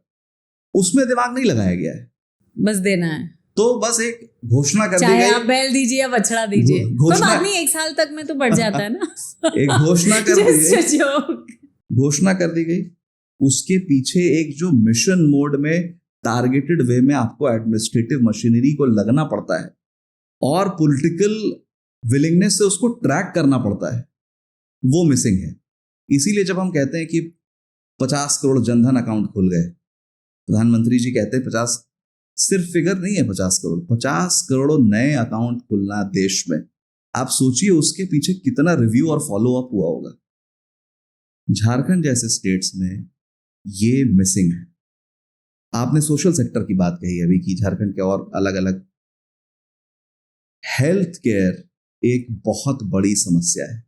उसमें दिमाग नहीं लगाया गया है। बस देना है, तो बस एक घोषणा कर दी चाहे गई, आप बैल दीजिए या बछड़ा दीजिए, कोई बात नहीं, 1 साल तक में तो बढ़ जाता है ना। एक घोषणा कर दी Just a गई, joke. घोषणा कर दी गई, उसके पीछे एक जो मिशन मोड में टारगेटेड वे में आपको एडमिनिस्ट्रेटिव मशीनरी को लगना पड़ता है और पॉलिटिकल विलिंगनेस से उसको ट्रैक करना पड़ता है, वो मिसिंग है। इसीलिए जब हम कहते हैं कि 50 करोड़ जनधन अकाउंट खुल गए, प्रधानमंत्री जी कहते हैं 50, सिर्फ फिगर नहीं है 50 करोड़, 50 करोड़ नए अकाउंट खुलना देश में, आप सोचिए उसके पीछे कितना रिव्यू और फॉलो अप हुआ होगा। झारखंड जैसे स्टेट्स में ये मिसिंग है। आपने सोशल सेक्टर की बात कही अभी कि झारखंड के और अलग अलग, हेल्थ केयर एक बहुत बड़ी समस्या है,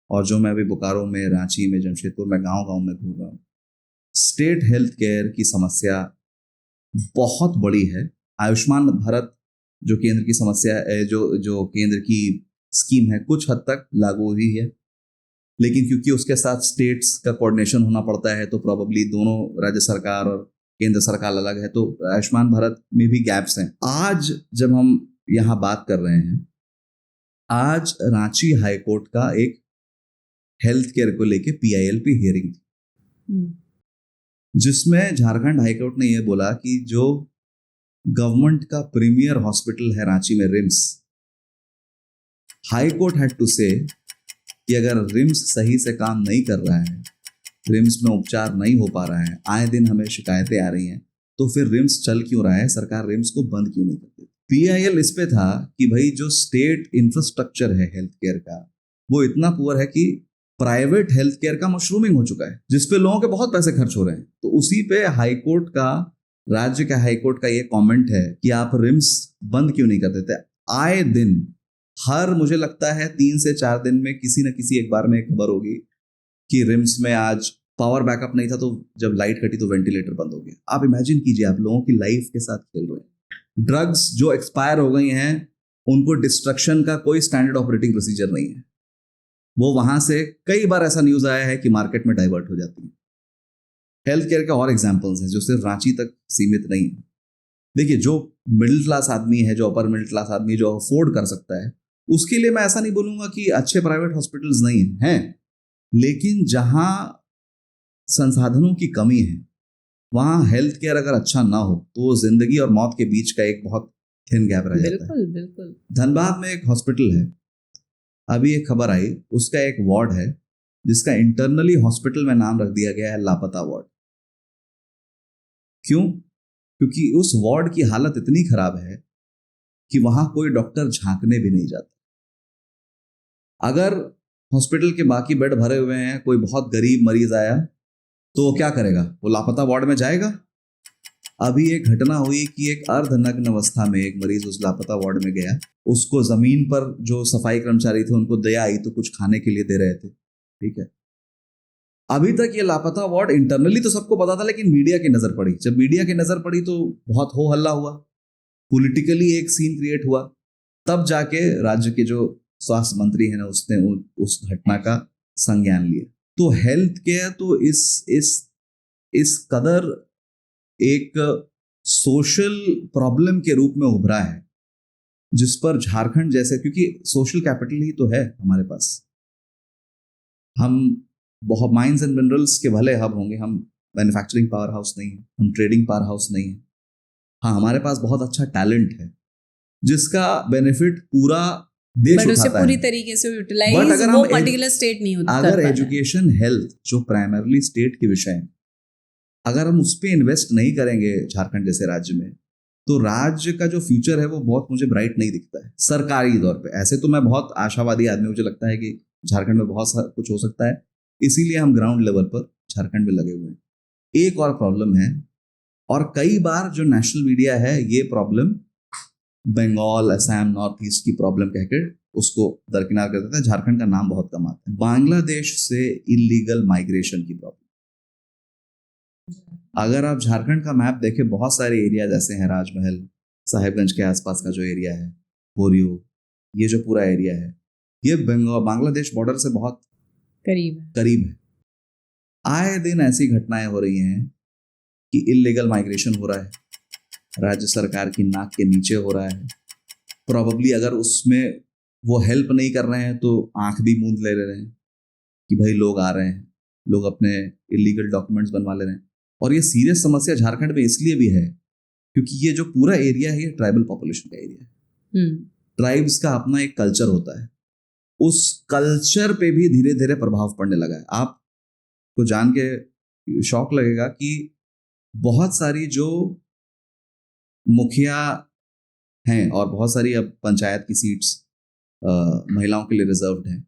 और जो मैं अभी बोकारो में, रांची में, जमशेदपुर में गांव गांव में घूम रहा हूँ, स्टेट हेल्थ केयर की समस्या बहुत बड़ी है। आयुष्मान भारत जो केंद्र की समस्या है, जो केंद्र की स्कीम है, कुछ हद तक लागू हुई है, लेकिन क्योंकि उसके साथ स्टेट्स का कोऑर्डिनेशन होना पड़ता है, तो प्रोबेबली दोनों राज्य सरकार और केंद्र सरकार अलग है, तो आयुष्मान भारत में भी गैप्स हैं। आज जब हम यहाँ बात कर रहे हैं, आज रांची हाईकोर्ट का एक हेल्थ केयर को लेके PILP हियरिंग थी, जिसमें झारखंड हाईकोर्ट ने यह बोला कि जो गवर्नमेंट का प्रीमियर हॉस्पिटल है रांची में, रिम्स, हाईकोर्ट हैड टू से कि अगर रिम्स सही से काम नहीं कर रहा है, रिम्स में उपचार नहीं हो पा रहा है, आए दिन हमें शिकायतें आ रही हैं, तो फिर रिम्स चल क्यों रहा है, सरकार रिम्स को बंद क्यों नहीं करती। PIL इस पे था कि भाई जो स्टेट इंफ्रास्ट्रक्चर है हेल्थ केयर का, वो इतना पुअर है कि प्राइवेट हेल्थ केयर का मशरूमिंग हो चुका है, जिसपे लोगों के बहुत पैसे खर्च हो रहे हैं। तो उसी पे हाईकोर्ट का, राज्य के हाईकोर्ट का ये कमेंट है कि आप रिम्स बंद क्यों नहीं कर देते। आए दिन, हर मुझे लगता है 3 से 4 दिन में किसी न किसी एक बार में एक खबर होगी कि रिम्स में आज पावर बैकअप नहीं था, तो जब लाइट कटी तो वेंटिलेटर बंद हो गया। आप इमेजिन कीजिए, आप लोगों की लाइफ के साथ खेल रहे हैं। ड्रग्स जो एक्सपायर हो गई हैं, उनको डिस्ट्रक्शन का कोई स्टैंडर्ड ऑपरेटिंग प्रोसीजर नहीं है, वो वहां से कई बार ऐसा न्यूज आया है कि मार्केट में डाइवर्ट हो जाती है। हेल्थ केयर के और एग्जांपल्स हैं जो सिर्फ रांची तक सीमित नहीं है। देखिए, जो मिडिल क्लास आदमी है, जो अपर मिडिल क्लास आदमी जो अफोर्ड कर सकता है, उसके लिए मैं ऐसा नहीं बोलूंगा कि अच्छे प्राइवेट हॉस्पिटल्स नहीं हैं, लेकिन जहां संसाधनों की कमी है, वहां हेल्थ केयर अगर अच्छा ना हो तो जिंदगी और मौत के बीच का एक बहुत थिन गैप रह जाता है। बिल्कुल। धनबाद में एक हॉस्पिटल है, अभी एक खबर आई, उसका एक वार्ड है जिसका इंटरनली हॉस्पिटल में नाम रख दिया गया है लापता वार्ड। क्यों? क्योंकि उस वार्ड की हालत इतनी खराब है कि वहां कोई डॉक्टर झांकने भी नहीं जाता। अगर हॉस्पिटल के बाकी बेड भरे हुए हैं, कोई बहुत गरीब मरीज आया तो वो क्या करेगा? वो लापता वार्ड में जाएगा। अभी एक घटना हुई कि एक अर्धनग्न अवस्था में एक मरीज उस लापता वार्ड में गया, उसको जमीन पर जो सफाई कर्मचारी थे उनको दया आई तो कुछ खाने के लिए दे रहे थे, ठीक है। अभी तक ये लापता वार्ड इंटरनली तो सबको पता था, लेकिन मीडिया की नजर पड़ी। जब मीडिया की नजर पड़ी तो बहुत हो हल्ला हुआ, पॉलिटिकली एक सीन क्रिएट हुआ, तब जाके राज्य के जो स्वास्थ्य मंत्री है ना, उसने उस घटना का संज्ञान लिया। तो हेल्थ केयर तो इस कदर एक सोशल प्रॉब्लम के रूप में उभरा है, जिस पर झारखंड जैसे, क्योंकि सोशल कैपिटल ही तो है हमारे पास, हम बहुत माइंस एंड मिनरल्स के भले हब होंगे, हम मैन्युफैक्चरिंग पावर हाउस नहीं है, हम ट्रेडिंग पावर हाउस नहीं है। हाँ, हमारे पास बहुत अच्छा टैलेंट है जिसका बेनिफिट पूरा देश बट उसे उठाता पूरी है। तरीके से यूटिलाइज वो पर्टिकुलर स्टेट नहीं होता। अगर एजुकेशन, हेल्थ जो प्राइमरली स्टेट के विषय हैं, अगर हम उस पर इन्वेस्ट नहीं करेंगे झारखंड जैसे राज्य में, तो राज्य का जो फ्यूचर है वो बहुत मुझे ब्राइट नहीं दिखता है सरकारी तौर पे। ऐसे तो मैं बहुत आशावादी आदमी, मुझे लगता है कि झारखंड में बहुत कुछ हो सकता है, इसीलिए हम ग्राउंड लेवल पर झारखंड में लगे हुए हैं। एक और प्रॉब्लम है, और कई बार जो नेशनल मीडिया है ये problem Bengal, Assam, north east की प्रॉब्लम कहकर उसको दरकिनार कर देता है, झारखंड का नाम बहुत कम आता है। बांग्लादेश से इलीगल माइग्रेशन की प्रॉब्लम, अगर आप झारखंड का मैप देखें, बहुत सारे एरिया जैसे हैं, राजमहल, साहेबगंज के आसपास का जो एरिया है, बोरियो, ये जो पूरा एरिया है, ये बांग्लादेश बॉर्डर से बहुत करीब है। आए दिन ऐसी घटनाएं हो रही हैं कि इलीगल माइग्रेशन हो रहा है, राज्य सरकार की नाक के नीचे हो रहा है। प्रॉबेबली अगर उसमें वो हेल्प नहीं कर रहे हैं तो आंख भी मूंद ले रहे हैं कि भाई लोग आ रहे हैं, लोग अपने इलीगल डॉक्यूमेंट्स बनवा ले रहे हैं। और ये सीरियस समस्या झारखंड में इसलिए भी है क्योंकि ये जो पूरा एरिया है ये ट्राइबल पॉपुलेशन का एरिया है। ट्राइब्स का अपना एक कल्चर होता है, उस कल्चर पे भी धीरे धीरे प्रभाव पड़ने लगा है। आपको जान के शौक लगेगा कि बहुत सारी जो मुखिया हैं और बहुत सारी अब पंचायत की सीट्स महिलाओं के लिए रिजर्व्ड हैं,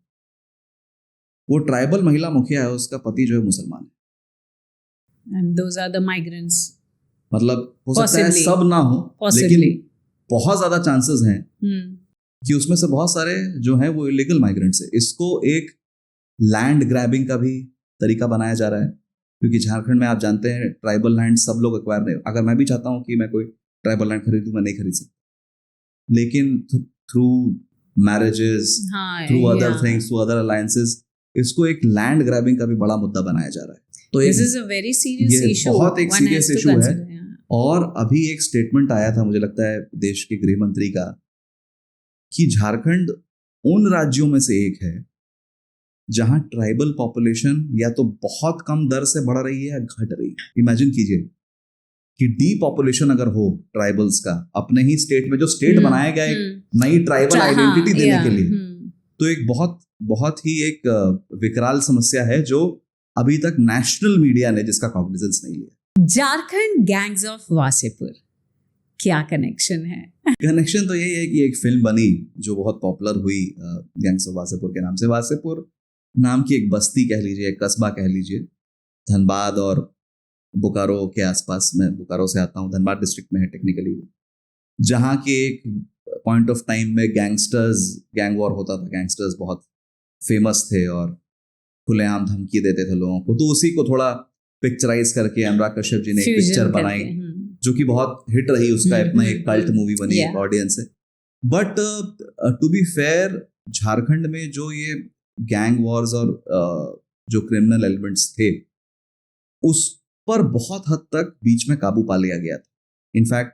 वो ट्राइबल महिला मुखिया है, उसका पति जो है मुसलमान है। And those are the migrants. मतलब हो सकता है Possibly. सब ना हो, Possibly. लेकिन बहुत ज्यादा चांसेस हैं कि उसमें से बहुत सारे जो हैं वो इलीगल माइग्रेंट्स है। इसको एक लैंड ग्रैबिंग का भी तरीका बनाया जा रहा है क्योंकि झारखंड में आप जानते हैं ट्राइबल लैंड सब लोग एक्वायर नहीं। अगर मैं भी चाहता हूं कि मैं कोई ट्राइबल लैंड खरीदूं, मैं नहीं खरीद सकता, लेकिन through marriages, through other things, through other alliances, इसको एक लैंड ग्रैबिंग का भी बड़ा मुद्दा बनाया जा रहा है। तो This is a very serious ये issue. बहुत एक One serious has to issue है। consider, yeah. और अभी एक स्टेटमेंट आया था, मुझे लगता है देश के गृह मंत्री का, कि झारखंड उन राज्यों में से एक है जहां ट्राइबल पॉपुलेशन या तो बहुत कम दर से बढ़ रही है या घट रही है। इमेजिन कीजिए कि डीपॉपुलेशन अगर हो ट्राइबल्स का अपने ही स्टेट में, जो स्टेट बनाया गया एक नई ट्राइबल आइडेंटिटी देने के लिए, तो एक बहुत ही एक विकराल समस्या है जो अभी तक नेशनल मीडिया ने जिसका कॉग्निजेंस नहीं लिया। झारखंड गैंग्स ऑफ वासेपुर, क्या कनेक्शन है? कनेक्शन तो यही है कि एक फिल्म बनी जो बहुत पॉपुलर हुई गैंग्स ऑफ वासेपुर के नाम से। वासेपुर नाम की एक बस्ती कह लीजिए, एक कस्बा कह लीजिए, धनबाद और बोकारो के आसपास। मैं बोकारो से आता हूँ, धनबाद डिस्ट्रिक्ट में है टेक्निकली, जहाँ के एक पॉइंट ऑफ टाइम में गैंग वॉर होता था। गैंगस्टर्स बहुत फेमस थे और खुलेआम धमकी देते थे लोगों को। तो उसी को थोड़ा पिक्चराइज करके अनुराग कश्यप जी ने एक पिक्चर बनाई जो कि बहुत हिट रही, उसका अपना एक कल्ट मूवी बनी, एक ऑडियंस है। But to be fair, Jharkhand में जो ये गैंग वॉर्स और जो क्रिमिनल एलिमेंट्स थे उस पर बहुत हद तक बीच में काबू पा लिया गया था। इनफैक्ट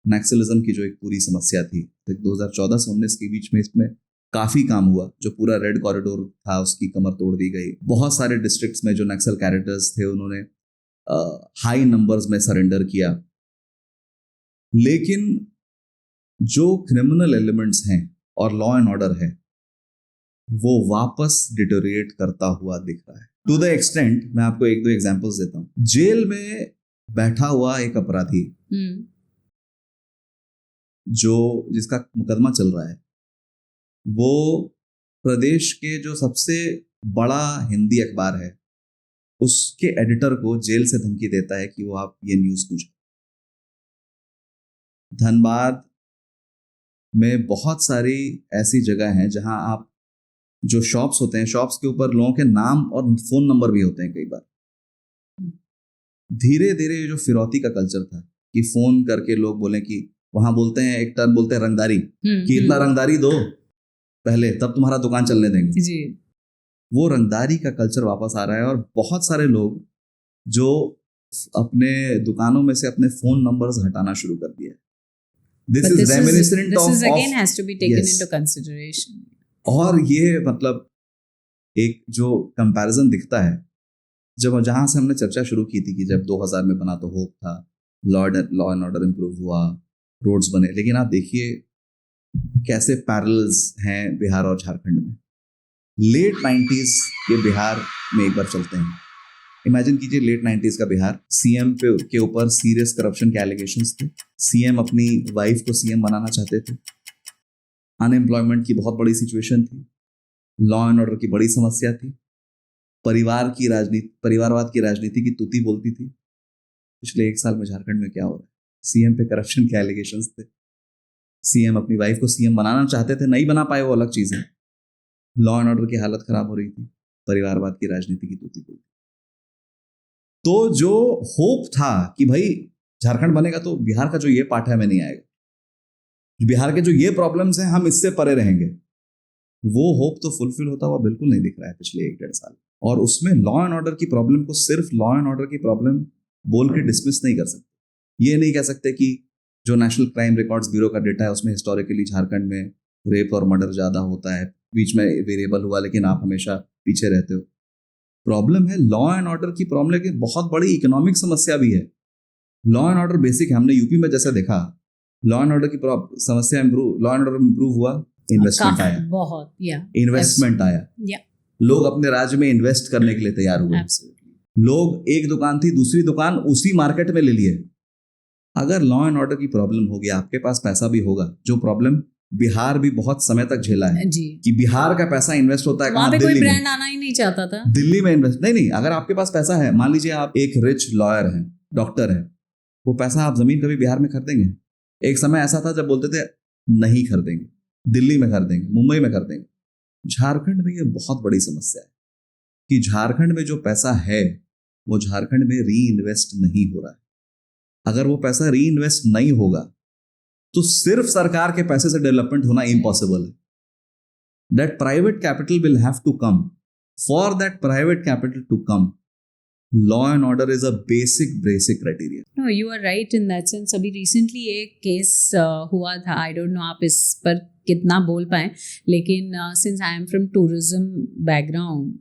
नक्सलिज्म की जो एक पूरी समस्या थी 2014 से 19 के बीच में, इसमें काफी काम हुआ। जो पूरा रेड कॉरिडोर था उसकी कमर तोड़ दी गई। बहुत सारे डिस्ट्रिक्ट्स में जो नक्सल कैरेक्टर्स थे उन्होंने हाई नंबर्स में सरेंडर किया। लेकिन जो क्रिमिनल एलिमेंट्स हैं और लॉ एंड ऑर्डर है वो वापस डिटोरिएट करता हुआ दिख रहा है। टू द एक्सटेंट, मैं आपको एक दो एग्जांपल्स देता हूं। जेल में बैठा हुआ एक अपराधी जो जिसका मुकदमा चल रहा है, वो प्रदेश के जो सबसे बड़ा हिंदी अखबार है उसके एडिटर को जेल से धमकी देता है कि वो आप ये न्यूज़ पूछ। धनबाद में बहुत सारी ऐसी जगह हैं जहां आप जो शॉप्स होते हैं, शॉप्स के ऊपर लोगों के नाम और फोन नंबर भी होते हैं कई बार। धीरे धीरे जो फिरौती का कल्चर था कि फोन करके लोग बोले कि वहां बोलते हैं, एक टर्म बोलते हैं रंगदारी, कि इतना रंगदारी दो पहले तब तुम्हारा दुकान चलने देंगे जी। वो रंगदारी का कल्चर वापस आ रहा है और बहुत सारे लोग जो अपने दुकानों में से अपने फोन नंबर्स हटाना शुरू कर दिया है। This is reminiscent of again has to be taken into consideration. और ये मतलब एक जो कंपैरिजन दिखता है, जब जहां से हमने चर्चा शुरू की थी कि जब 2000 में बना तो होप था, लॉ एंड ऑर्डर इंप्रूव हुआ, रोड्स बने, लेकिन आप देखिए कैसे पैरेलल्स हैं बिहार और झारखंड में। लेट 90s के बिहार में एक बार चलते हैं। इमेजिन कीजिए लेट 90s का बिहार, सीएम के ऊपर सीरियस करप्शन के एलिगेशंस थे। सीएम अपनी वाइफ को सीएम बनाना चाहते थे। अनएम्प्लॉयमेंट की बहुत बड़ी सिचुएशन थी। लॉ एंड ऑर्डर की बड़ी समस्या थी। परिवारवाद की राजनीति की तूती बोलती थी। पिछले 1 साल में झारखंड में क्या हो रहा है? सीएम पे करप्शन के एलिगेशंस थे। सीएम अपनी वाइफ को सीएम बनाना चाहते थे, नहीं बना पाए, वो अलग चीज है। लॉ एंड ऑर्डर की हालत खराब हो रही थी। परिवारवाद की राजनीति की तूती बोलती। तो जो होप था कि भाई झारखंड बनेगा तो बिहार का जो ये पार्ट है में नहीं आएगा, बिहार के जो ये प्रॉब्लम्स हैं हम इससे परे रहेंगे, वो होप तो फुलफिल होता हुआ बिल्कुल नहीं दिख रहा है पिछले 1-1.5 साल। और उसमें लॉ एंड ऑर्डर की प्रॉब्लम को सिर्फ लॉ एंड ऑर्डर की प्रॉब्लम बोल के डिसमिस नहीं कर सकते। ये नहीं कह सकते कि जो नेशनल क्राइम रिकॉर्ड्स ब्यूरो का डेटा है उसमें हिस्टोरिकली झारखंड में रेप और मर्डर ज़्यादा होता है, बीच में वेरिएबल हुआ लेकिन आप हमेशा पीछे रहते हो। प्रॉब्लम है लॉ एंड ऑर्डर की प्रॉब्लम, लेकिन बहुत बड़ी इकोनॉमिक समस्या भी है। लॉ एंड ऑर्डर बेसिक है, हमने यूपी में जैसे देखा लॉ एंड ऑर्डर की समस्या लॉ एंड ऑर्डर इंप्रूव हुआ, इन्वेस्टमेंट आया, बहुत इन्वेस्टमेंट आया, लोग अपने राज्य में इन्वेस्ट करने के लिए तैयार हुए। लोग एक दुकान थी दूसरी दुकान उसी मार्केट में ले लिए। अगर लॉ एंड ऑर्डर की प्रॉब्लम होगी, आपके पास पैसा भी होगा, जो प्रॉब्लम बिहार भी बहुत समय तक झेला है जी। कि बिहार का पैसा इन्वेस्ट होता है वहाँ पे दिल्ली कोई में। ब्रांड आना ही नहीं चाहता था दिल्ली में इन्वेस्ट नहीं, अगर आपके पास पैसा है, मान लीजिए आप एक रिच लॉयर हैं, डॉक्टर है, वो पैसा आप जमीन कभी बिहार में खरीदेंगे? एक समय ऐसा था जब बोलते थे नहीं खरीदेंगे, दिल्ली में खरीदेंगे, मुंबई में खरीदेंगे। झारखंड में ये बहुत बड़ी समस्या है कि झारखंड में जो पैसा है वो झारखंड में री इन्वेस्ट नहीं हो रहा है। अगर वो पैसा री इन्वेस्ट नहीं होगा तो सिर्फ सरकार के पैसे से डेवलपमेंट होना इम्पॉसिबल है। That private capital will have to come. For that private capital to come, law and order is a basic criteria. No, you are right in that sense. अभी रिसेंटली एक केस हुआ था, I don't know आप इस पर कितना बोल पाए, लेकिन since I am from tourism background,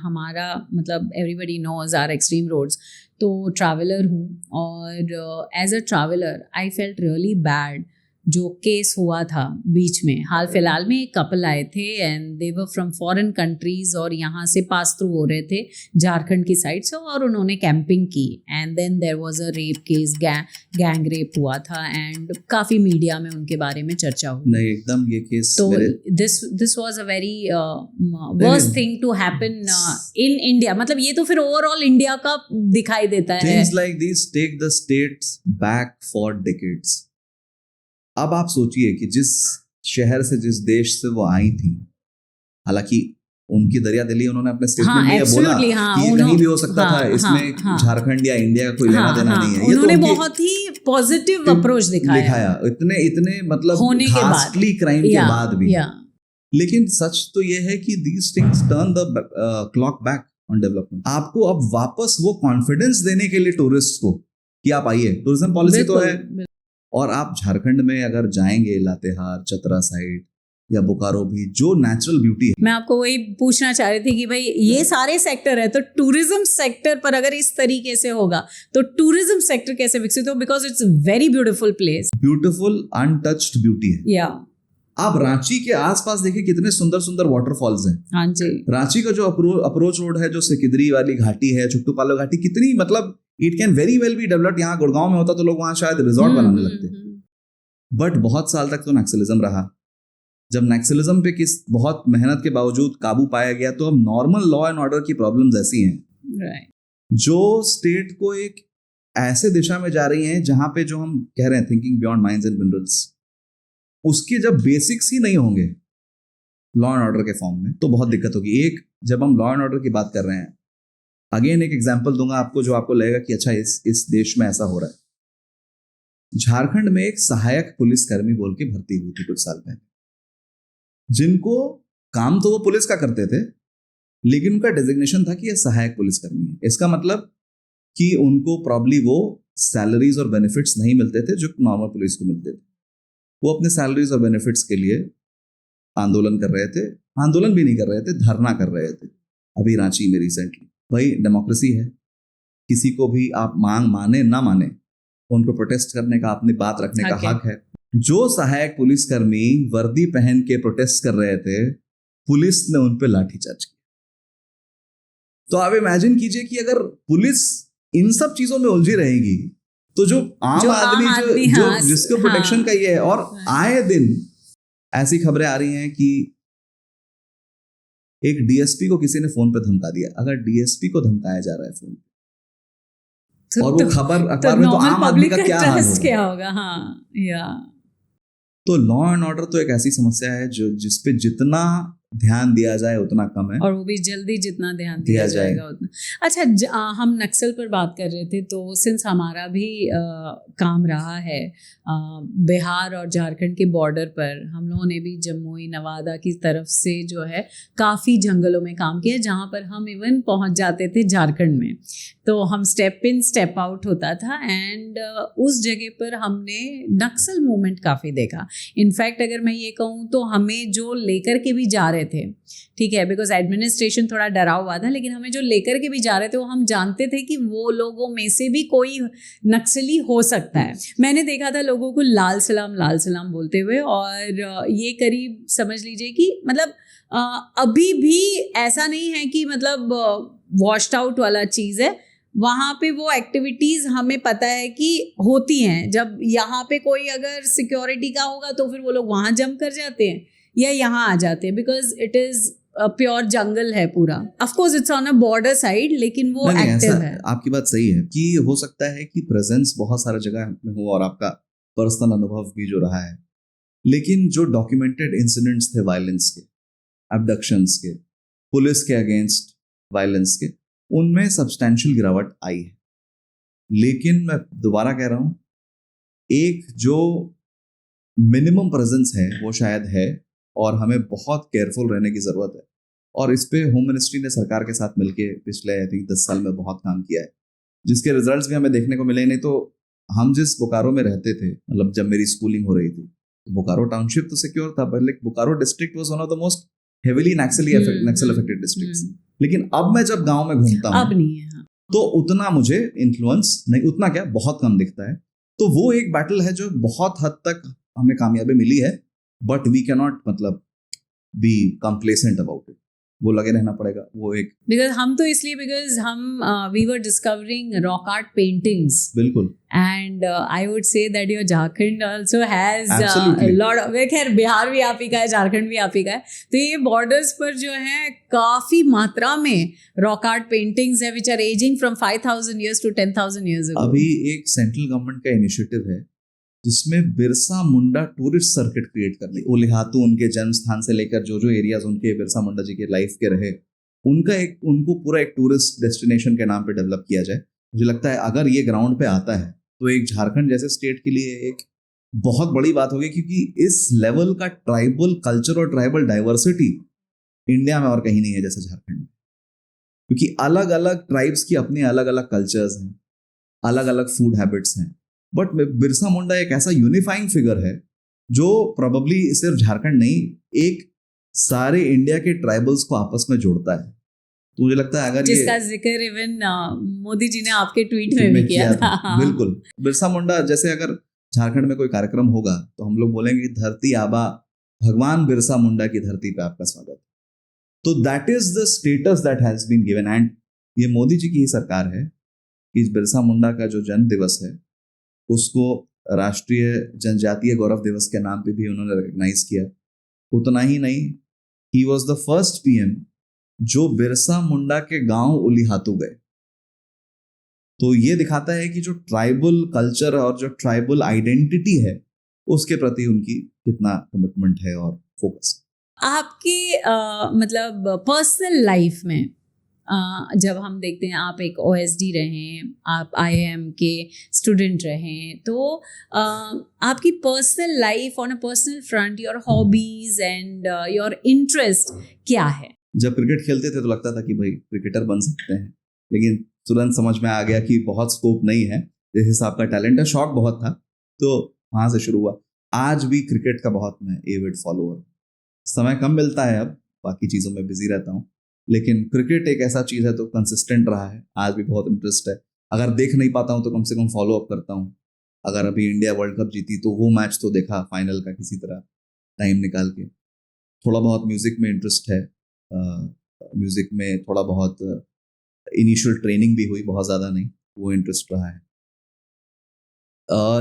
हमारा मतलब everybody knows are extreme roads, तो ट्रैवलर हूँ और as a traveller I felt really bad. जो केस हुआ था बीच में, हाल फिलहाल में एक कपल आए थे and they were from foreign countries और यहाँ से पास थ्रू हो रहे थे झारखंड की साइड से, और उन्होंने कैंपिंग की and then there was a rape case, gang rape हुआ था एंड काफ़ी मीडिया में उनके बारे में चर्चा हुई। नहीं, एकदम ये केस तो this was a very worst thing to happen in India. मतलब ये तो फिर ओवरऑल इंडिया का दिखाई देता है। Things like this take the states back for decades. अब आप सोचिए कि जिस शहर से, जिस देश से वो आई थी, हालांकि उनकी दरिया दिली, उन्होंने अपने स्टेटमेंट में बोला कि ये कहीं भी हो सकता था, इसमें झारखंड या इंडिया का कोई लेना देना नहीं है। उन्होंने बहुत ही पॉजिटिव अप्रोच दिखाया इतने मतलब घातली क्राइम के बाद भी। लेकिन सच तो ये है कि these things turn the clock back on development. आपको अब वापस वो कॉन्फिडेंस देने के लिए टूरिस्ट को कि आप आइए, टूरिज्म पॉलिसी तो है। और आप झारखंड में अगर जाएंगे, लातेहार, चतरा साइड या बोकारो भी, जो नेचुरल ब्यूटी है। मैं आपको वही पूछना चाह रही थी कि भाई ये सारे सेक्टर है, तो टूरिज्म सेक्टर पर अगर इस तरीके से होगा तो टूरिज्म सेक्टर कैसे विकसित हो? Because it's very beautiful place, beautiful untouched beauty है। या आप रांची के आसपास देखिए कितने सुंदर सुंदर वाटरफॉल्स हैं। हाँ जी। रांची का जो अप्रोच रोड है, जो सिकिदरी वाली घाटी है, छुट्टू पालो घाटी, कितनी मतलब it can very well be developed. यहाँ गुड़गांव में होता तो लोग वहां शायद रिजॉर्ट बनाने लगते। बट बहुत साल तक तो नक्सलिज्म रहा। जब नक्सलिज्म पे बहुत मेहनत के बावजूद काबू पाया गया, तो अब नॉर्मल लॉ एंड ऑर्डर की प्रॉब्लम्स ऐसी हैं जो स्टेट को एक ऐसे दिशा में जा रही हैं जहां पे जो हम कह रहे हैं thinking beyond minds and minerals, उसके जब बेसिक्स ही नहीं होंगे लॉ एंड ऑर्डर के फॉर्म में, तो बहुत दिक्कत होगी। एक, जब हम लॉ एंड ऑर्डर की बात कर रहे हैं, अगेन एक एग्जांपल दूंगा आपको जो आपको लगेगा कि अच्छा इस देश में ऐसा हो रहा है। झारखंड में एक सहायक पुलिसकर्मी बोल के भर्ती हुई थी कुछ साल पहले, जिनको काम तो वो पुलिस का करते थे, लेकिन उनका डेजिग्नेशन था कि ये सहायक पुलिसकर्मी है। इसका मतलब कि उनको प्रॉब्ली वो सैलरीज और बेनिफिट्स नहीं मिलते थे जो नॉर्मल पुलिस को मिलते थे। वो अपने सैलरीज और बेनिफिट्स के लिए आंदोलन कर रहे थे, आंदोलन भी नहीं कर रहे थे, धरना कर रहे थे। अभी रांची में रिसेंटली, भाई डेमोक्रेसी है, किसी को भी आप मांग माने ना माने, उनको प्रोटेस्ट करने का, अपनी बात रखने का हक है। जो सहायक पुलिसकर्मी वर्दी पहन के प्रोटेस्ट कर रहे थे, पुलिस ने उन पे लाठीचार्ज किया। तो आप इमेजिन कीजिए कि अगर पुलिस इन सब चीजों में उलझी रहेगी तो जो आम आदमी जो जिसको प्रोटेक्शन का ये है। और आए दिन ऐसी खबरें आ रही हैं कि एक डीएसपी को किसी ने फोन पे धमका दिया। अगर डीएसपी को धमकाया जा रहा है फोन पे, और वो खबर अखबार में, तो आम आदमी का क्या होगा? हाँ, या तो लॉ एंड ऑर्डर तो एक ऐसी समस्या है जो जिसपे जितना ध्यान दिया जाए उतना कम है। और वो भी जल्दी जितना ध्यान दिया दिया जाए। जाएगा उतना अच्छा। हम नक्सल पर बात कर रहे थे, तो सिंस हमारा भी काम रहा है बिहार और झारखंड के बॉर्डर पर, हम लोगों ने भी जम्मू नवादा की तरफ से जो है काफ़ी जंगलों में काम किया, जहाँ पर हम इवन पहुँच जाते थे झारखंड में, तो हम स्टेप इन स्टेप आउट होता था। एंड उस जगह पर हमने नक्सल मूवमेंट काफ़ी देखा। इनफैक्ट अगर मैं ये कहूँ तो हमें जो लेकर के भी जा रहे थे, ठीक है, बिकॉज एडमिनिस्ट्रेशन थोड़ा डरा हुआ था, लेकिन हमें जो लेकर के भी जा रहे थे वो हम जानते थे कि वो लोगों में से भी कोई नक्सली हो सकता है। मैंने देखा था लोगों को लाल सलाम बोलते हुए, और ये करीब समझ लीजिए कि मतलब अभी भी ऐसा नहीं है कि मतलब वॉश्ड आउट वाला चीज़ है। वहाँ पे वो एक्टिविटीज़ हमें पता है कि होती हैं। जब यहाँ पे कोई अगर सिक्योरिटी का होगा तो फिर वो लोग वहाँ जंप कर जाते हैं या यहाँ आ जाते हैं, बिकॉज इट इज़ प्योर जंगल है पूरा। Of course it's on a border side, लेकिन वो एक्टिव है। आपकी बात सही है कि हो सकता है कि प्रेजेंस बहुत सारा जगह में हो और आपका पर्सनल अनुभव भी जो रहा है, लेकिन जो डॉक्यूमेंटेड इंसिडेंट्स थे वायलेंस के, अबडक्शंस के, पुलिस के अगेंस्ट वायलेंस के, उनमें सब्सटैंशियल गिरावट आई है। लेकिन मैं दोबारा कह रहा हूं, एक जो मिनिमम प्रेजेंस है वो शायद है, और हमें बहुत केयरफुल रहने की जरूरत है। और इस पे होम मिनिस्ट्री ने सरकार के साथ मिलके पिछले आई थिंक 10 साल में बहुत काम किया है, जिसके रिजल्ट्स भी हमें देखने को मिले। नहीं तो हम जिस बोकारो में रहते थे, मतलब जब मेरी स्कूलिंग हो रही थी, बोकारो टाउनशिप तो सिक्योर था, पर Bokaro district was one of the most heavily Naxal affected districts. लेकिन अब मैं जब गांव में घूमता हूँ, अब नहीं है, हाँ। तो उतना मुझे इन्फ्लुएंस नहीं, उतना क्या, बहुत कम दिखता है। तो वो एक बैटल है जो बहुत हद तक हमें कामयाबी मिली है, बट वी कैन नॉट मतलब बी कंप्लेसेंट अबाउट इट। वो लगे रहना पड़ेगा। वो एक बिकॉज हम तो इसलिए, बिकॉज हम we were discovering rock art paintings, बिल्कुल, and I would say that your Jharkhand also has a Absolutely. lot of, खैर बिहार भी आप ही का है, झारखंड भी आप ही का है, तो ये बॉर्डर्स पर जो है काफी मात्रा में रॉक आर्ट पेंटिंग्स है, which are aging from 5,000 years to 10,000 years ago. अभी एक सेंट्रल गवर्नमेंट का इनिशिएटिव है जिसमें Birsa Munda tourist circuit create करनी, उलिहातू उनके जन्म स्थान से लेकर जो जो एरियाज उनके बिरसा मुंडा जी के लाइफ के रहे, उनको पूरा एक टूरिस्ट डेस्टिनेशन के नाम पे डेवलप किया जाए। मुझे लगता है अगर ये ग्राउंड पे आता है तो एक झारखंड जैसे स्टेट के लिए एक बहुत बड़ी बात होगी, क्योंकि इस लेवल का ट्राइबल कल्चर और ट्राइबल डाइवर्सिटी इंडिया में और कहीं नहीं है जैसे झारखंड में। क्योंकि अलग अलग ट्राइब्स की अपने अलग अलग कल्चर्स हैं, अलग अलग फूड हैबिट्स हैं, बट बिरसा मुंडा एक ऐसा यूनिफाइंग फिगर है जो प्रोबेबली सिर्फ झारखंड नहीं, एक सारे इंडिया के ट्राइबल्स को आपस में जोड़ता है। तो मुझे लगता है अगर जिसका जिक्र इवन मोदी जी ने आपके ट्वीट में भी किया था। बिल्कुल, बिरसा मुंडा जैसे अगर झारखंड में कोई कार्यक्रम होगा तो हम लोग बोलेंगे धरती आबा, भगवान बिरसा मुंडा की धरती पे आपका स्वागत। तो that is the status that has been given, and ये मोदी जी की ही सरकार है कि बिरसा मुंडा का जो जन्म दिवस है उसको राष्ट्रीय जनजातीय गौरव दिवस के नाम पे भी उन्होंने रिकॉग्नाइज किया। उतना ही नहीं, he was the first PM जो बिरसा मुंडा के गांव उलिहातू गए। तो ये दिखाता है कि जो ट्राइबल कल्चर और जो ट्राइबल आइडेंटिटी है उसके प्रति उनकी कितना कमिटमेंट है और फोकस। आपकी मतलब पर्सनल लाइफ में जब हम देखते हैं, आप एक OSD रहे हैं, आप IIM के स्टूडेंट रहे हैं, तो आपकी personal life on a personal front, your hobbies and your interest क्या है? जब क्रिकेट खेलते थे तो लगता था कि भाई क्रिकेटर बन सकते हैं, लेकिन तुरंत समझ में आ गया कि बहुत स्कोप नहीं है, जिस हिसाब का टैलेंट है, शौक बहुत था, तो वहाँ से शुरू हुआ। आज भी क्रिकेट का बहुत मैं एविड फॉलोअर। समय कम मिलता है, अब बाकी चीज़ों में बिजी रहता हूँ, लेकिन क्रिकेट एक ऐसा चीज़ है तो कंसिस्टेंट रहा है। आज भी बहुत इंटरेस्ट है, अगर देख नहीं पाता हूँ तो कम से कम फॉलो अप करता हूँ। अगर अभी इंडिया वर्ल्ड कप जीती तो वो मैच तो देखा, फाइनल का, किसी तरह टाइम निकाल के। थोड़ा बहुत म्यूज़िक में इंटरेस्ट है, म्यूज़िक में थोड़ा बहुत इनिशियल ट्रेनिंग भी हुई, बहुत ज़्यादा नहीं, वो इंटरेस्ट रहा है।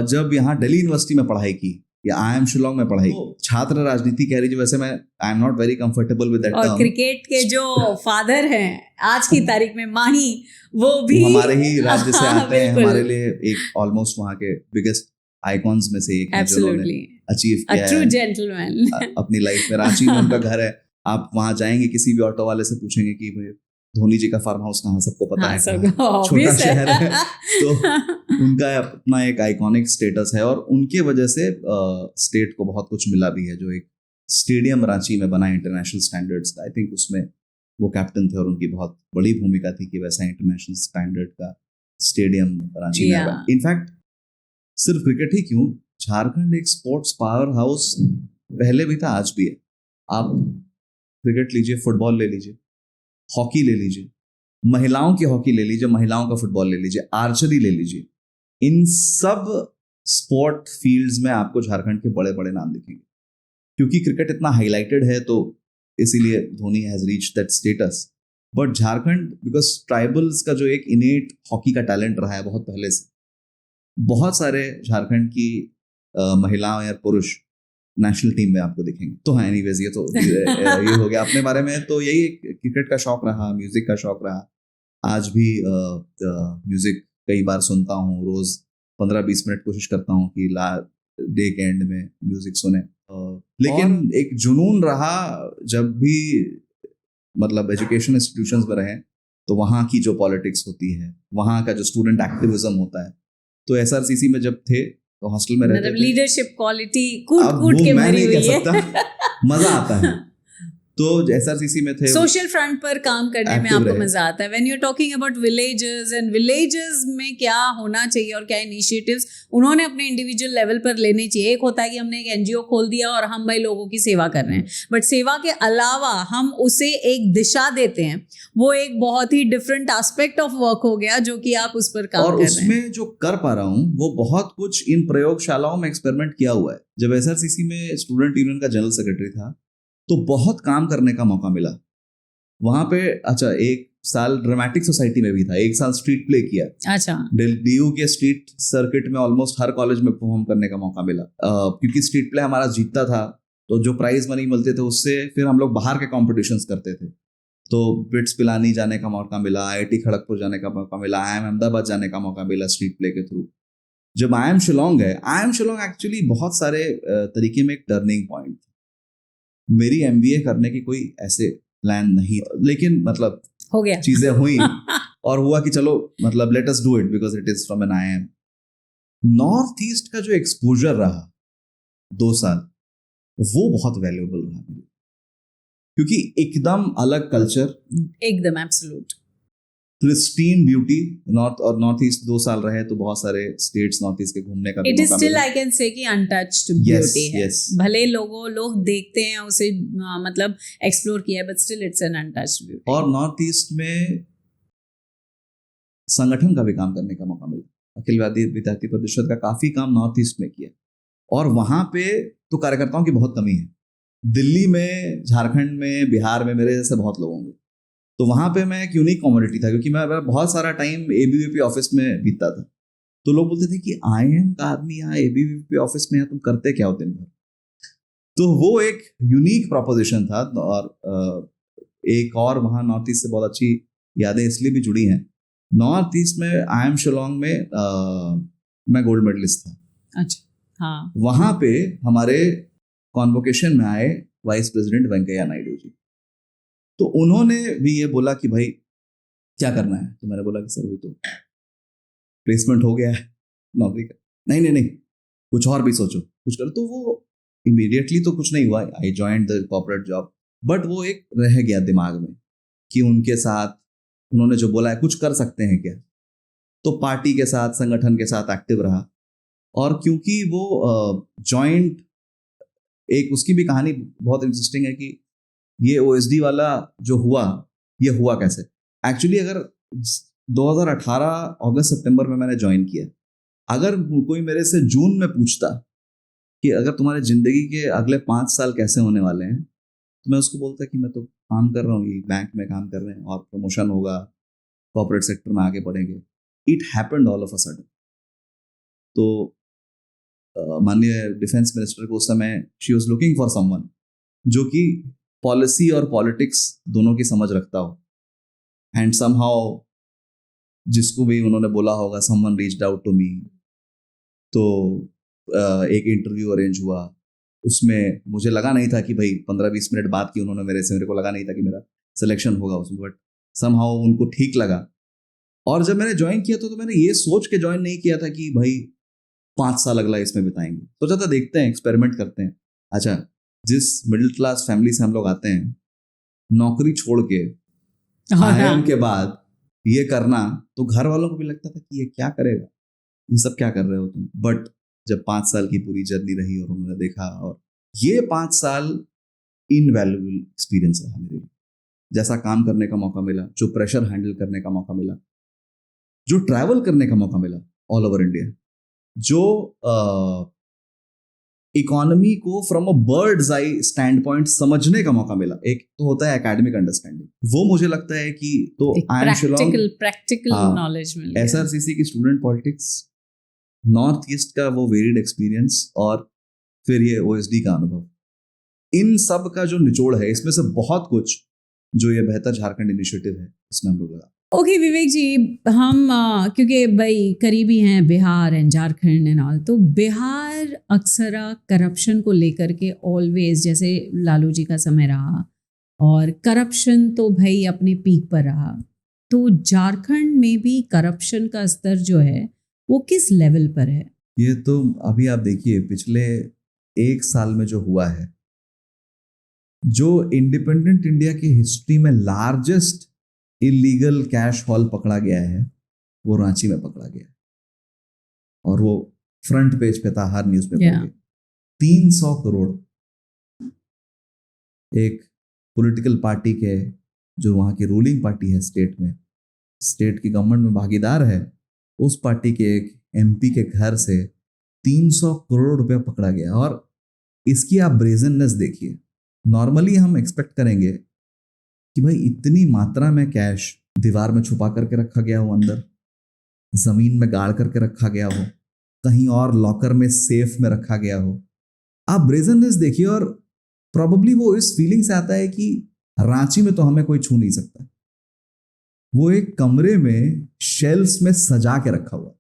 जब यहाँ दिल्ली यूनिवर्सिटी में पढ़ाई की या IIM शिलोंग में पढ़ाई, छात्र राजनीति कह रही, वैसे मैं I am not very comfortable with that term. और क्रिकेट के जो फादर हैं आज की तारीख में, माही, वो भी हमारे ही राज्य से आते हैं, हमारे लिए एक ऑलमोस्ट वहाँ के बिगेस्ट आइकॉन्स में से एक है, जिन्होंने अचीव किया है ट्रू जेंटलमैन अपनी लाइफ में। रांची में उनका घर है, आप वहां जाएंगे, किसी भी ऑटो वाले से पूछेंगे कि भाई धोनी जी का फार्म हाउस कहाँ, सबको पता हाँ, है सब कहाँ। छोटा obvious है। शहर है तो उनका अपना एक आइकॉनिक स्टेटस है, और उनके वजह से स्टेट को बहुत कुछ मिला भी है। जो एक स्टेडियम रांची में बना इंटरनेशनल स्टैंडर्ड्स का, आई थिंक उसमें वो कैप्टन थे और उनकी बहुत बड़ी भूमिका थी कि वैसा इंटरनेशनल स्टैंडर्ड का स्टेडियम रांची में Yeah. बना। इनफैक्ट सिर्फ क्रिकेट ही क्यों, झारखंड एक स्पोर्ट्स पावर हाउस पहले भी था, आज भी है। आप क्रिकेट लीजिए, फुटबॉल ले लीजिए, हॉकी ले लीजिए, महिलाओं की हॉकी ले लीजिए, महिलाओं का फुटबॉल ले लीजिए, आर्चरी ले लीजिए, इन सब स्पोर्ट फील्ड्स में आपको झारखंड के बड़े बड़े नाम दिखेंगे। क्योंकि क्रिकेट इतना हाईलाइटेड है तो इसीलिए Dhoni has reached that status. But Jharkhand, because tribals का जो एक इनेट हॉकी का टैलेंट रहा है बहुत पहले से, बहुत सारे झारखंड की महिलाओं या पुरुष नेशनल टीम में आपको दिखेंगे। तो हाँ, एनीवेज ये तो ये हो गया अपने बारे में। तो यही क्रिकेट का शौक रहा, म्यूजिक का शौक रहा। आज भी म्यूजिक कई बार सुनता हूँ, रोज 15-20 मिनट कोशिश करता हूँ कि डे के एंड में म्यूजिक सुने। लेकिन एक जुनून रहा जब भी मतलब एजुकेशन इंस्टीट्यूशंस में रहे, तो वहाँ की जो पॉलिटिक्स होती है, वहाँ का जो स्टूडेंट एक्टिविज्म होता है, तो एसआरसीसी में जब थे तो हॉस्टल में रहते मतलब थे। लीडरशिप क्वालिटी कूट अब कूट वो के मैं भरी नहीं हुई कह है। सकता, मजा आता है। तो एसआरसीसी में थे, सोशल फ्रंट पर काम करने में Active आपको रहे। मजा आता है। When you are talking about villages and villages में क्या होना चाहिए और क्या इनिशिएटिव्स उन्होंने अपने इंडिविजुअल लेवल पर लेने चाहिए। एक होता है कि हमने एक एनजीओ खोल दिया और हम भाई लोगों की सेवा कर रहे हैं, बट सेवा के अलावा हम उसे एक दिशा देते हैं, वो एक बहुत ही डिफरेंट एस्पेक्ट ऑफ वर्क हो गया जो कि आप उस पर काम और कर रहे हैं। उसमें जो कर पा रहा हूँ वो बहुत कुछ इन प्रयोगशालाओं में एक्सपेरिमेंट किया हुआ है। जब एसआरसीसी में स्टूडेंट यूनियन का जनरल सेक्रेटरी था तो बहुत काम करने का मौका मिला वहां पे। अच्छा, एक साल ड्रामेटिक सोसाइटी में भी था, एक साल स्ट्रीट प्ले किया। अच्छा, डीयू के स्ट्रीट सर्किट में ऑलमोस्ट हर कॉलेज में परफॉर्म करने का मौका मिला। क्योंकि स्ट्रीट प्ले हमारा जीतता था तो जो प्राइज मनी मिलते थे उससे फिर हम लोग बाहर के कॉम्पिटिशन्स करते थे। तो बिट्स पिलानी जाने का मौका मिला, आईआईटी खड़गपुर जाने का मौका मिला, IIM अहमदाबाद जाने का मौका मिला स्ट्रीट प्ले के थ्रू। जब IIM शिलोंग गए, IIM शिलोंग एक्चुअली बहुत सारे तरीके में एक टर्निंग पॉइंट था। मेरी MBA करने की कोई ऐसे प्लान नहीं, लेकिन मतलब हो गया, चीजें हुई और हुआ कि चलो मतलब let us do it because it is from an IIM। North east का जो एक्सपोजर रहा 2 साल, वो बहुत वैल्यूएबल रहा मेरे लिए। क्योंकि एकदम अलग कल्चर, एकदम absolute pristine beauty. North east 2 साल रहे तो बहुत सारे स्टेट्स नॉर्थ ईस्ट के घूमने का भी इट इज मौका स्टिल मिला। आई कैन से कि अनटच्ड Yes, ब्यूटी है। yes. भले लोग देखते हैं उसे, मतलब एक्सप्लोर किया है, but still it's an untouched beauty. और नॉर्थ ईस्ट में संगठन का भी काम करने का मौका मिला। अखिलवादी विद्यार्थी परिषद का काफी काम नॉर्थ ईस्ट में किया, और वहां पे तो कार्यकर्ताओं की बहुत कमी है। दिल्ली में, झारखंड में, बिहार में मेरे जैसे बहुत लोग होंगे। तो वहां पे मैं एक यूनिक कॉमोडिटी था, क्योंकि मैं बहुत सारा टाइम ABVP ऑफिस में बीतता था। तो लोग बोलते थे कि IIM का आदमी यहाँ ABVP ऑफिस में है, तुम करते क्या हो दिन भर? तो वो एक यूनिक प्रोपोजिशन था। और एक और वहाँ नॉर्थ ईस्ट से बहुत अच्छी यादें इसलिए भी जुड़ी हैं। नॉर्थ ईस्ट में IIM शिलोंग में मैं गोल्ड मेडलिस्ट था। अच्छा, हाँ, वहां पे हमारे कॉन्वोकेशन में आए वाइस प्रेसिडेंट वेंकैया नायडू जी। तो उन्होंने भी ये बोला कि भाई क्या करना है? तो मैंने बोला कि सर, अभी तो प्लेसमेंट हो गया है नौकरी का। नहीं, कुछ और भी सोचो, कुछ करो। तो वो इमीडिएटली तो कुछ नहीं हुआ, I joined the corporate job. But वो एक रह गया दिमाग में कि उनके साथ उन्होंने जो बोला है कुछ कर सकते हैं क्या। तो पार्टी के साथ, संगठन के साथ एक्टिव रहा। और क्योंकि वो जॉइंट, एक उसकी भी कहानी बहुत इंटरेस्टिंग है कि ये OSD वाला जो हुआ, ये हुआ कैसे। एक्चुअली अगर 2018 अगस्त सितंबर में मैंने ज्वाइन किया, अगर कोई मेरे से जून में पूछता कि अगर तुम्हारे जिंदगी के अगले 5 साल कैसे होने वाले हैं, तो मैं उसको बोलता कि मैं तो काम कर रहा हूँ, ये बैंक में काम कर रहे हैं और प्रमोशन होगा, कॉर्पोरेट सेक्टर में आगे बढ़ेंगे। It happened all of a sudden. तो माननीय डिफेंस मिनिस्टर को उस समय, she was looking for someone जो कि पॉलिसी और पॉलिटिक्स दोनों की समझ रखता हो। एंड समहाउ जिसको भी उन्होंने बोला होगा, someone reached out to me. तो एक इंटरव्यू अरेंज हुआ उसमें मुझे लगा नहीं था कि भाई 15-20 मिनट बात की उन्होंने मेरे को लगा नहीं था कि मेरा सिलेक्शन होगा उसमें, बट समहाउ उनको ठीक लगा। और जब मैंने ज्वाइन किया तो मैंने ये सोच के ज्वाइन नहीं किया था कि भाई 5 साल अगला इसमें बिताएंगे, तो ज़्यादा देखते हैं, एक्सपेरिमेंट करते हैं। अच्छा, जिस मिडिल क्लास फैमिली से हम लोग आते हैं, नौकरी छोड़ के आईआईएम के बाद ये करना, तो घर वालों को भी लगता था कि ये क्या करेगा, ये सब क्या कर रहे हो तुम। बट जब 5 साल की पूरी जर्नी रही और उन्होंने देखा, और ये 5 साल इनवैल्यूएबल एक्सपीरियंस रहा मेरे लिए। जैसा काम करने का मौका मिला, जो प्रेशर हैंडल करने का मौका मिला, जो ट्रैवल करने का मौका मिला ऑल ओवर इंडिया, जो इकोनॉमी को from a bird's I stand point समझने का मौका मिला। एक तो होता है एकेडमिक अंडरस्टैंडिंग, वो मुझे लगता है कि तो प्रैक्टिकल नॉलेज मिल गया। एसआरसीसी की स्टूडेंट पॉलिटिक्स, नॉर्थ ईस्ट का वो वेरिड एक्सपीरियंस, और फिर ये ओएसडी का अनुभव, इन सब का जो निचोड़ है, इसमें से बहुत कुछ जो ये बेहतर झारखंड इनिशिएटिव है, इसमें हम लोग लगा। ओके विवेक जी, हम क्योंकि भाई करीबी हैं Bihar and Jharkhand and all, तो बिहार अक्सर करप्शन को लेकर के ऑलवेज, जैसे लालू जी का समय रहा और करप्शन तो भाई अपने पीक पर रहा, तो झारखंड में भी करप्शन का स्तर जो है वो किस लेवल पर है? ये तो अभी आप देखिए, पिछले 1 साल में जो हुआ है, जो इंडिपेंडेंट इंडिया की हिस्ट्री में लार्जेस्ट इलीगल कैश हॉल पकड़ा गया है, वो रांची में पकड़ा गया है, और वो फ्रंट पेज पे था हर न्यूज़पेपर पे। 300 करोड़ एक पॉलिटिकल पार्टी के, जो वहाँ की रूलिंग पार्टी है स्टेट में, स्टेट की गवर्नमेंट में भागीदार है, उस पार्टी के एक एमपी के घर से 300 करोड़ रुपया पकड़ा गया। और इसकी आप ब्रेजननेस देखिए। नॉर्मली हम एक्सपेक्ट करेंगे कि भाई इतनी मात्रा में कैश दीवार में छुपा करके रखा गया हो, अंदर जमीन में गाड़ करके रखा गया हो, कहीं और लॉकर में सेफ में रखा गया हो। आप ब्रेजननेस देखिए, और प्रॉबेबली वो इस फीलिंग से आता है कि रांची में तो हमें कोई छू नहीं सकता। वो एक कमरे में शेल्फ्स में सजा के रखा हुआ,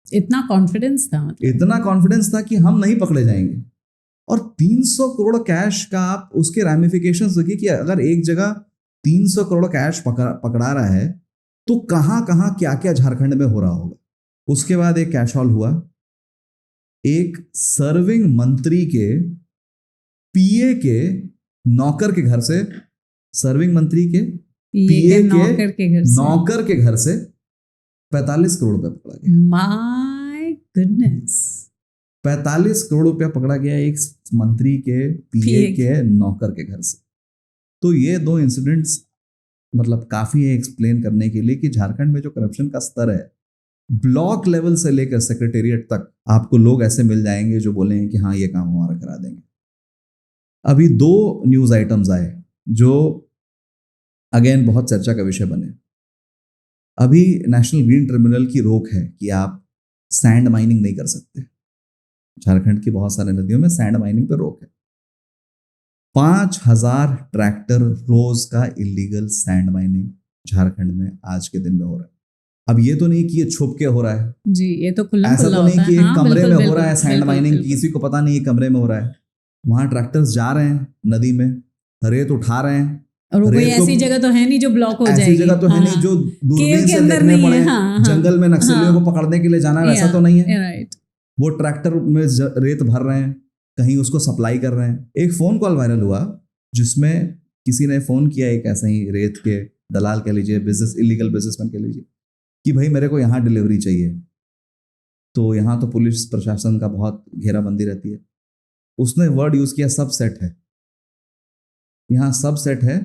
इतना कॉन्फिडेंस था, मतलब इतना कॉन्फिडेंस था कि हम नहीं पकड़े जाएंगे। और 300 करोड़ कैश का आप उसके रैमिफिकेशंस देखिए कि अगर एक जगह 300 करोड़ कैश पकड़ा रहा है, तो कहां कहां क्या क्या झारखंड में हो रहा होगा। उसके बाद एक कैश हॉल हुआ, एक सर्विंग मंत्री के पीए के नौकर के घर से, सर्विंग मंत्री के पीए के नौकर के घर से 45 करोड़ रुपया पकड़ा गया। माय गुडनेस, 45 करोड़ रुपया पकड़ा गया एक मंत्री के पीए के नौकर के घर से। तो ये 2 इंसिडेंट्स मतलब काफी है एक्सप्लेन करने के लिए कि झारखंड में जो करप्शन का स्तर है, ब्लॉक लेवल से लेकर सेक्रेटेरिएट तक आपको लोग ऐसे मिल जाएंगे जो बोलेंगे कि हाँ ये काम हमारा करा देंगे। अभी 2 न्यूज आइटम्स आए जो अगेन बहुत चर्चा का विषय बने। अभी नेशनल ग्रीन ट्रिब्यूनल की रोक है कि आप सैंड माइनिंग नहीं कर सकते। झारखंड की बहुत सारे नदियों में सैंड माइनिंग पर रोक है। 5000 ट्रैक्टर रोज का इलीगल सैंड माइनिंग झारखंड में आज के दिन में हो रहा है। अब ये तो नहीं कि ये छुप के हो रहा है जी, ये तो खुला ऐसा खुला तो नहीं कि एक हाँ, कमरे बिल्कुल, में हो रहा है सैंड माइनिंग, बिल्कुल। किसी को पता नहीं है कमरे में हो रहा है। वहां ट्रैक्टर्स जा रहे हैं नदी में, रेत उठा रहे हैं, और वो कोई रेत को- ऐसी जगह तो है नहीं जो ब्लॉक हो ऐसी जाएगी। जगह तो है हाँ, नहीं जो दूरबीन केव के से अंदर देखने नहीं पड़े, है, हाँ, जंगल में नक्सलियों हाँ, को पकड़ने के लिए जाना है, वैसा तो नहीं है। राइट। वो ट्रैक्टर में रेत भर रहे हैं, कहीं उसको सप्लाई कर रहे हैं। एक फोन कॉल वायरल हुआ जिसमें किसी ने फोन किया, एक ऐसे ही रेत के दलाल कह लीजिए, बिजनेस इलीगल बिजनेसमैन कह लीजिए, कि भाई मेरे को यहाँ डिलीवरी चाहिए। तो यहाँ तो पुलिस प्रशासन का बहुत घेराबंदी रहती है। उसने वर्ड यूज किया सब सेट है, यहाँ सब सेट है,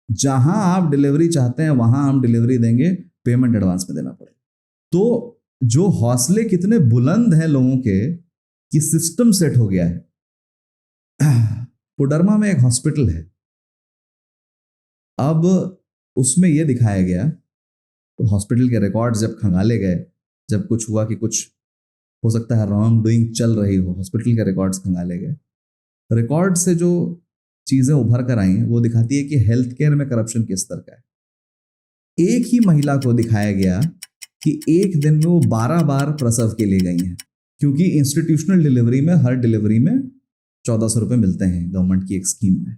जहां आप डिलीवरी चाहते हैं वहां हम डिलीवरी देंगे, पेमेंट एडवांस में देना पड़ेगा। तो जो हौसले कितने बुलंद हैं लोगों के कि सिस्टम सेट हो गया है। पुडरमा में एक हॉस्पिटल है, अब उसमें यह दिखाया गया, तो हॉस्पिटल के रिकॉर्ड्स जब खंगाले गए, जब कुछ हुआ कि कुछ हो सकता है रॉन्ग डूइंग चल रही हो, हॉस्पिटल के रिकॉर्ड्स खंगाले गए। रिकॉर्ड से जो चीजें उभर कर आई वो दिखाती है कि हेल्थ केयर में करप्शन किस स्तर का है। एक ही महिला को दिखाया गया कि एक दिन में वो 12 बार प्रसव के लिए गई हैं, क्योंकि इंस्टीट्यूशनल डिलीवरी में हर डिलीवरी में 1400 रुपये मिलते हैं गवर्नमेंट की एक स्कीम में।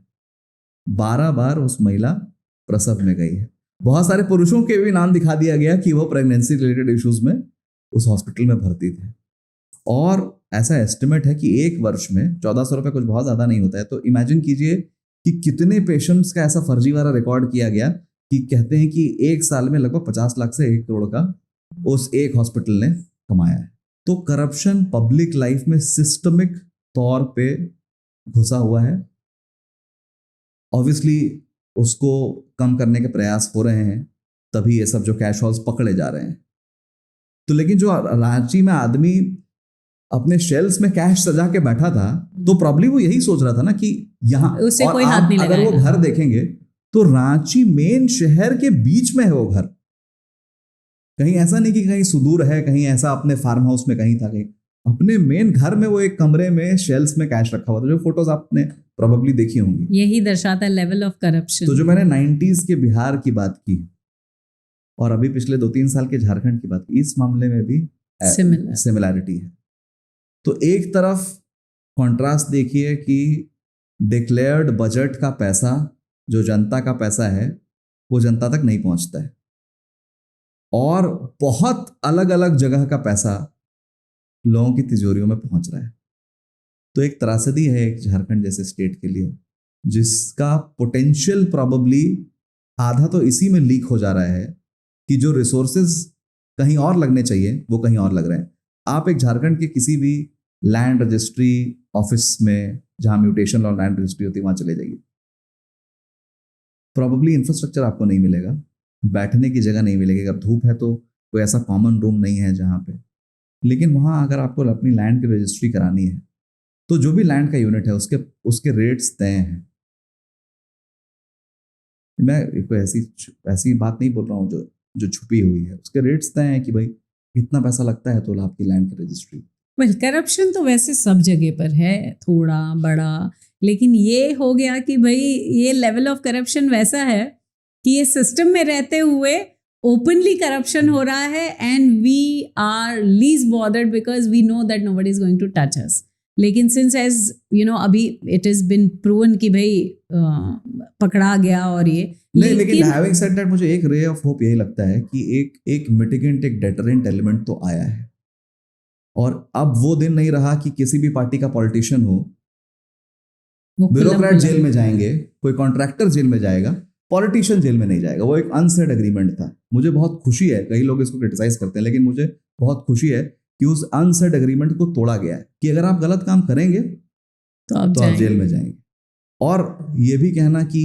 12 बार उस महिला प्रसव में गई है। बहुत सारे पुरुषों के भी नाम दिखा दिया गया कि वो प्रेगनेंसी रिलेटेड इश्यूज में उस हॉस्पिटल में भर्ती थे। और ऐसा एस्टिमेट है कि एक वर्ष में 1400 रुपये कुछ बहुत ज़्यादा नहीं होता है। तो इमेजिन कीजिए कि कितने पेशेंट्स का ऐसा फर्जीवाड़ा रिकॉर्ड किया गया कि कहते हैं कि एक साल में लगभग 50 लाख से 1 करोड़ का उस एक हॉस्पिटल ने कमाया है। तो करप्शन पब्लिक लाइफ में सिस्टमिक तौर पे घुसा हुआ है। ऑब्वियसली उसको कम करने के प्रयास हो रहे हैं, तभी ये सब जो कैश हॉल्स पकड़े जा रहे हैं। तो लेकिन जो रांची में आदमी अपने शेल्फ्स में कैश सजा के बैठा था, तो प्रॉब्ली वो यही सोच रहा था ना कि यहाँ उससे और कोई हाथ नहीं अगर वो घर देखेंगे तो रांची मेन शहर के बीच में है वो घर। कहीं ऐसा नहीं कि कहीं सुदूर है, कहीं ऐसा अपने फार्म हाउस में कहीं था, कहीं अपने मेन घर में वो एक कमरे में शेल्फ्स में कैश रखा हुआ था। जो फोटोज आपने प्रोबेबली देखी होंगी, यही दर्शाता है लेवल ऑफ करप्शन। तो जो मैंने 90s के बिहार की बात की और अभी पिछले 2-3 साल के झारखंड की बात की, इस मामले में भी सिमिलैरिटी है। तो एक तरफ कॉन्ट्रास्ट देखिए कि डिक्लेयर्ड बजट का पैसा, जो जनता का पैसा है, वो जनता तक नहीं पहुंचता है, और बहुत अलग अलग जगह का पैसा लोगों की तिजोरियों में पहुंच रहा है। तो एक त्रासदी है एक झारखंड जैसे स्टेट के लिए, जिसका पोटेंशियल प्रॉबेबली आधा तो इसी में लीक हो जा रहा है कि जो रिसोर्सेज कहीं और लगने चाहिए वो कहीं और लग रहे हैं। आप एक झारखंड के किसी भी लैंड रजिस्ट्री ऑफिस में जहां म्यूटेशन और लैंड रजिस्ट्री होती है वहां चले जाइए, प्रॉबेबली इंफ्रास्ट्रक्चर आपको नहीं मिलेगा, बैठने की जगह नहीं मिलेगी। अगर धूप है तो कोई ऐसा कॉमन रूम नहीं है जहाँ पे, लेकिन वहाँ अगर आपको अपनी लैंड की रजिस्ट्री करानी है तो जो भी लैंड का यूनिट है उसके रेट्स तय हैं। मैं कोई ऐसी बात नहीं बोल रहा हूँ जो छुपी हुई है, उसके रेट्स तय हैं कि भाई इतना पैसा लगता है तो आपकी लैंड की रजिस्ट्री। वेल, करप्शन तो वैसे सब जगह पर है, थोड़ा बड़ा, लेकिन ये हो गया कि भाई ये लेवल ऑफ करप्शन वैसा है कि ये सिस्टम में रहते हुए ओपनली करप्शन हो रहा है, and we are least bothered because we know that nobody is going to touch us. लेकिन सिंस एज यू नो अभी इट इज बिन प्रूवन कि भाई पकड़ा गया और ये नहीं, लेकिन हैविंग सेड दैट मुझे एक रे ऑफ होप यही लगता है कि एक मिटिगेंट, एक डेटरेंट एलिमेंट तो आया है। और अब वो दिन नहीं रहा कि किसी भी पार्टी का पॉलिटिशियन हो, ब्यूरोक्रेट जेल में जाएंगे, कोई कॉन्ट्रैक्टर जेल में जाएगा, पॉलिटिशियन जेल में नहीं जाएगा। वो एक अनसेड एग्रीमेंट था। मुझे बहुत खुशी है, कई लोग इसको क्रिटिसाइज करते हैं, लेकिन मुझे बहुत खुशी है कि उस अनसेड एग्रीमेंट को तोड़ा गया है कि अगर आप गलत काम करेंगे तो आप जेल में जाएंगे। और ये भी कहना कि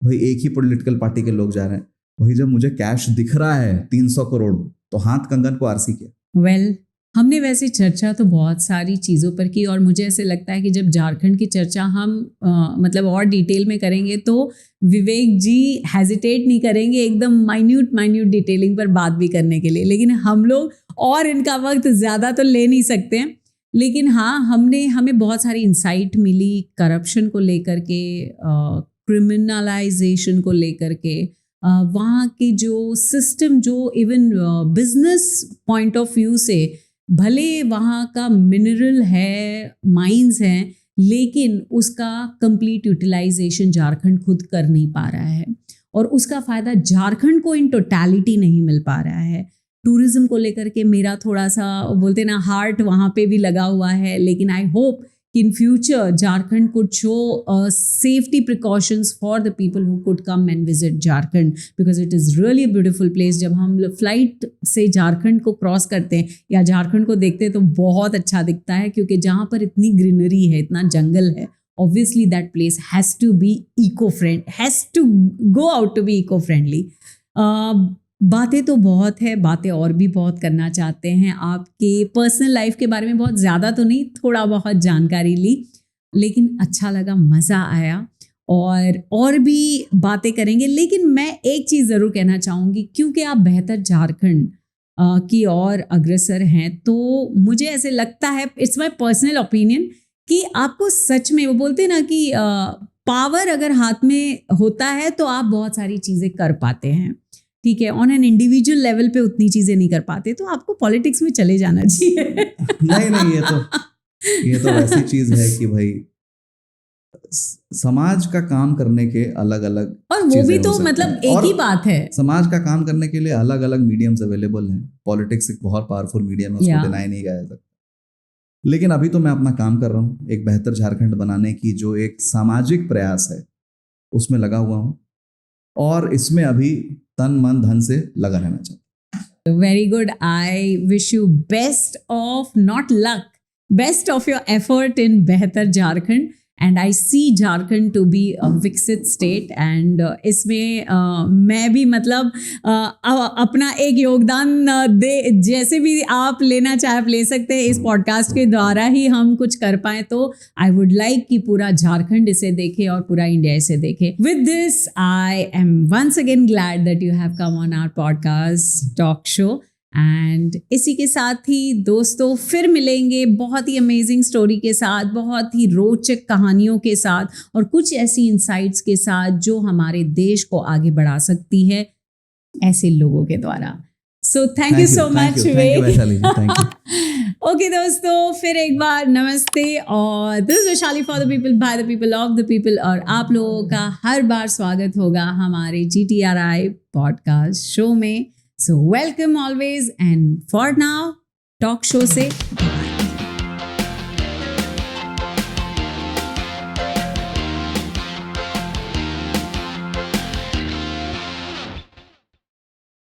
भाई एक ही पॉलिटिकल पार्टी के लोग जा रहे हैं, वही जब मुझे कैश दिख रहा है 300 करोड़ तो हाथ कंगन को आरसी किया। वेल, हमने वैसे चर्चा तो बहुत सारी चीज़ों पर की, और मुझे ऐसे लगता है कि जब झारखंड की चर्चा हम मतलब और डिटेल में करेंगे तो विवेक जी हेजिटेट नहीं करेंगे एकदम माइन्यूट डिटेलिंग पर बात भी करने के लिए। लेकिन हम लोग और इनका वक्त ज़्यादा तो ले नहीं सकते हैं, लेकिन हाँ, हमें बहुत सारी इंसाइट मिली करप्शन को लेकर के, क्रिमिनलाइजेशन को लेकर के, वहाँ की जो सिस्टम, जो even business point of view से भले वहाँ का मिनरल है, माइंस हैं, लेकिन उसका कंप्लीट यूटिलाइजेशन झारखंड खुद कर नहीं पा रहा है, और उसका फ़ायदा झारखंड को इन टोटलिटी नहीं मिल पा रहा है। टूरिज्म को लेकर के मेरा थोड़ा सा बोलते ना हार्ट वहाँ पे भी लगा हुआ है, लेकिन आई होप कि in future Jharkhand could show safety precautions for the people who could come and visit Jharkhand, because it is really a beautiful place. जब हम फ्लाइट से झारखंड को क्रॉस करते हैं या झारखंड को देखते हैं तो बहुत अच्छा दिखता है, क्योंकि जहाँ पर इतनी ग्रीनरी है, इतना जंगल है, obviously that place has to be eco friend, has to go out to be eco friendly. बातें तो बहुत है, बातें और भी बहुत करना चाहते हैं। आपके पर्सनल लाइफ के बारे में बहुत ज़्यादा तो नहीं, थोड़ा बहुत जानकारी ली, लेकिन अच्छा लगा, मज़ा आया, और भी बातें करेंगे। लेकिन मैं एक चीज़ ज़रूर कहना चाहूँगी, क्योंकि आप बेहतर झारखंड की ओर अग्रसर हैं, तो मुझे ऐसे लगता है, इट्स माई पर्सनल ओपिनियन, कि आपको सच में, वो बोलते हैं ना कि पावर अगर हाथ में होता है तो आप बहुत सारी चीज़ें कर पाते हैं, ठीक है। ऑन एन इंडिविजुअल लेवल पे उतनी चीज़ें नहीं कर पाते, तो आपको पॉलिटिक्स में चले जाना चाहिए। नहीं, ये तो वैसी चीज़ है कि भाई समाज का काम करने के अलग अलग और वो भी तो मतलब एक ही बात है, समाज का काम करने के लिए अलग अलग मीडियम्स अवेलेबल हैं। पॉलिटिक्स एक बहुत पावरफुल मीडियम है, उसको डिनाई नहीं किया जा सकता। लेकिन अभी तो मैं अपना काम कर रहा हूँ, एक बेहतर झारखंड बनाने की जो एक सामाजिक प्रयास है उसमें लगा हुआ हूँ, और इसमें अभी तन मन धन से लगा रहना चाहता हूँ। Very good, I wish you best of not luck, best of your effort in बेहतर Jharkhand, and I see Jharkhand to be a विकसित स्टेट। एंड इसमें मैं भी मतलब अपना एक योगदान दे, जैसे भी आप लेना चाहे आप ले सकते हैं। इस पॉडकास्ट के द्वारा ही हम कुछ कर पाए तो आई वुड लाइक कि पूरा झारखंड इसे देखे और पूरा इंडिया इसे देखे। With this I am once again glad that you have come on our podcast talk show. And इसी के साथ ही दोस्तों फिर मिलेंगे बहुत ही अमेजिंग स्टोरी के साथ, बहुत ही रोचक कहानियों के साथ, और कुछ ऐसी इंसाइट्स के साथ जो हमारे देश को आगे बढ़ा सकती है ऐसे लोगों के द्वारा। So thank you so much Vaishali. Okay दोस्तों, फिर एक बार नमस्ते, और this is Vaishali for the people by the people of the people, और आप लोगों का हर बार स्वागत होगा हमारे GTRI पॉडकास्ट शो में। So welcome always, and for now, talk show से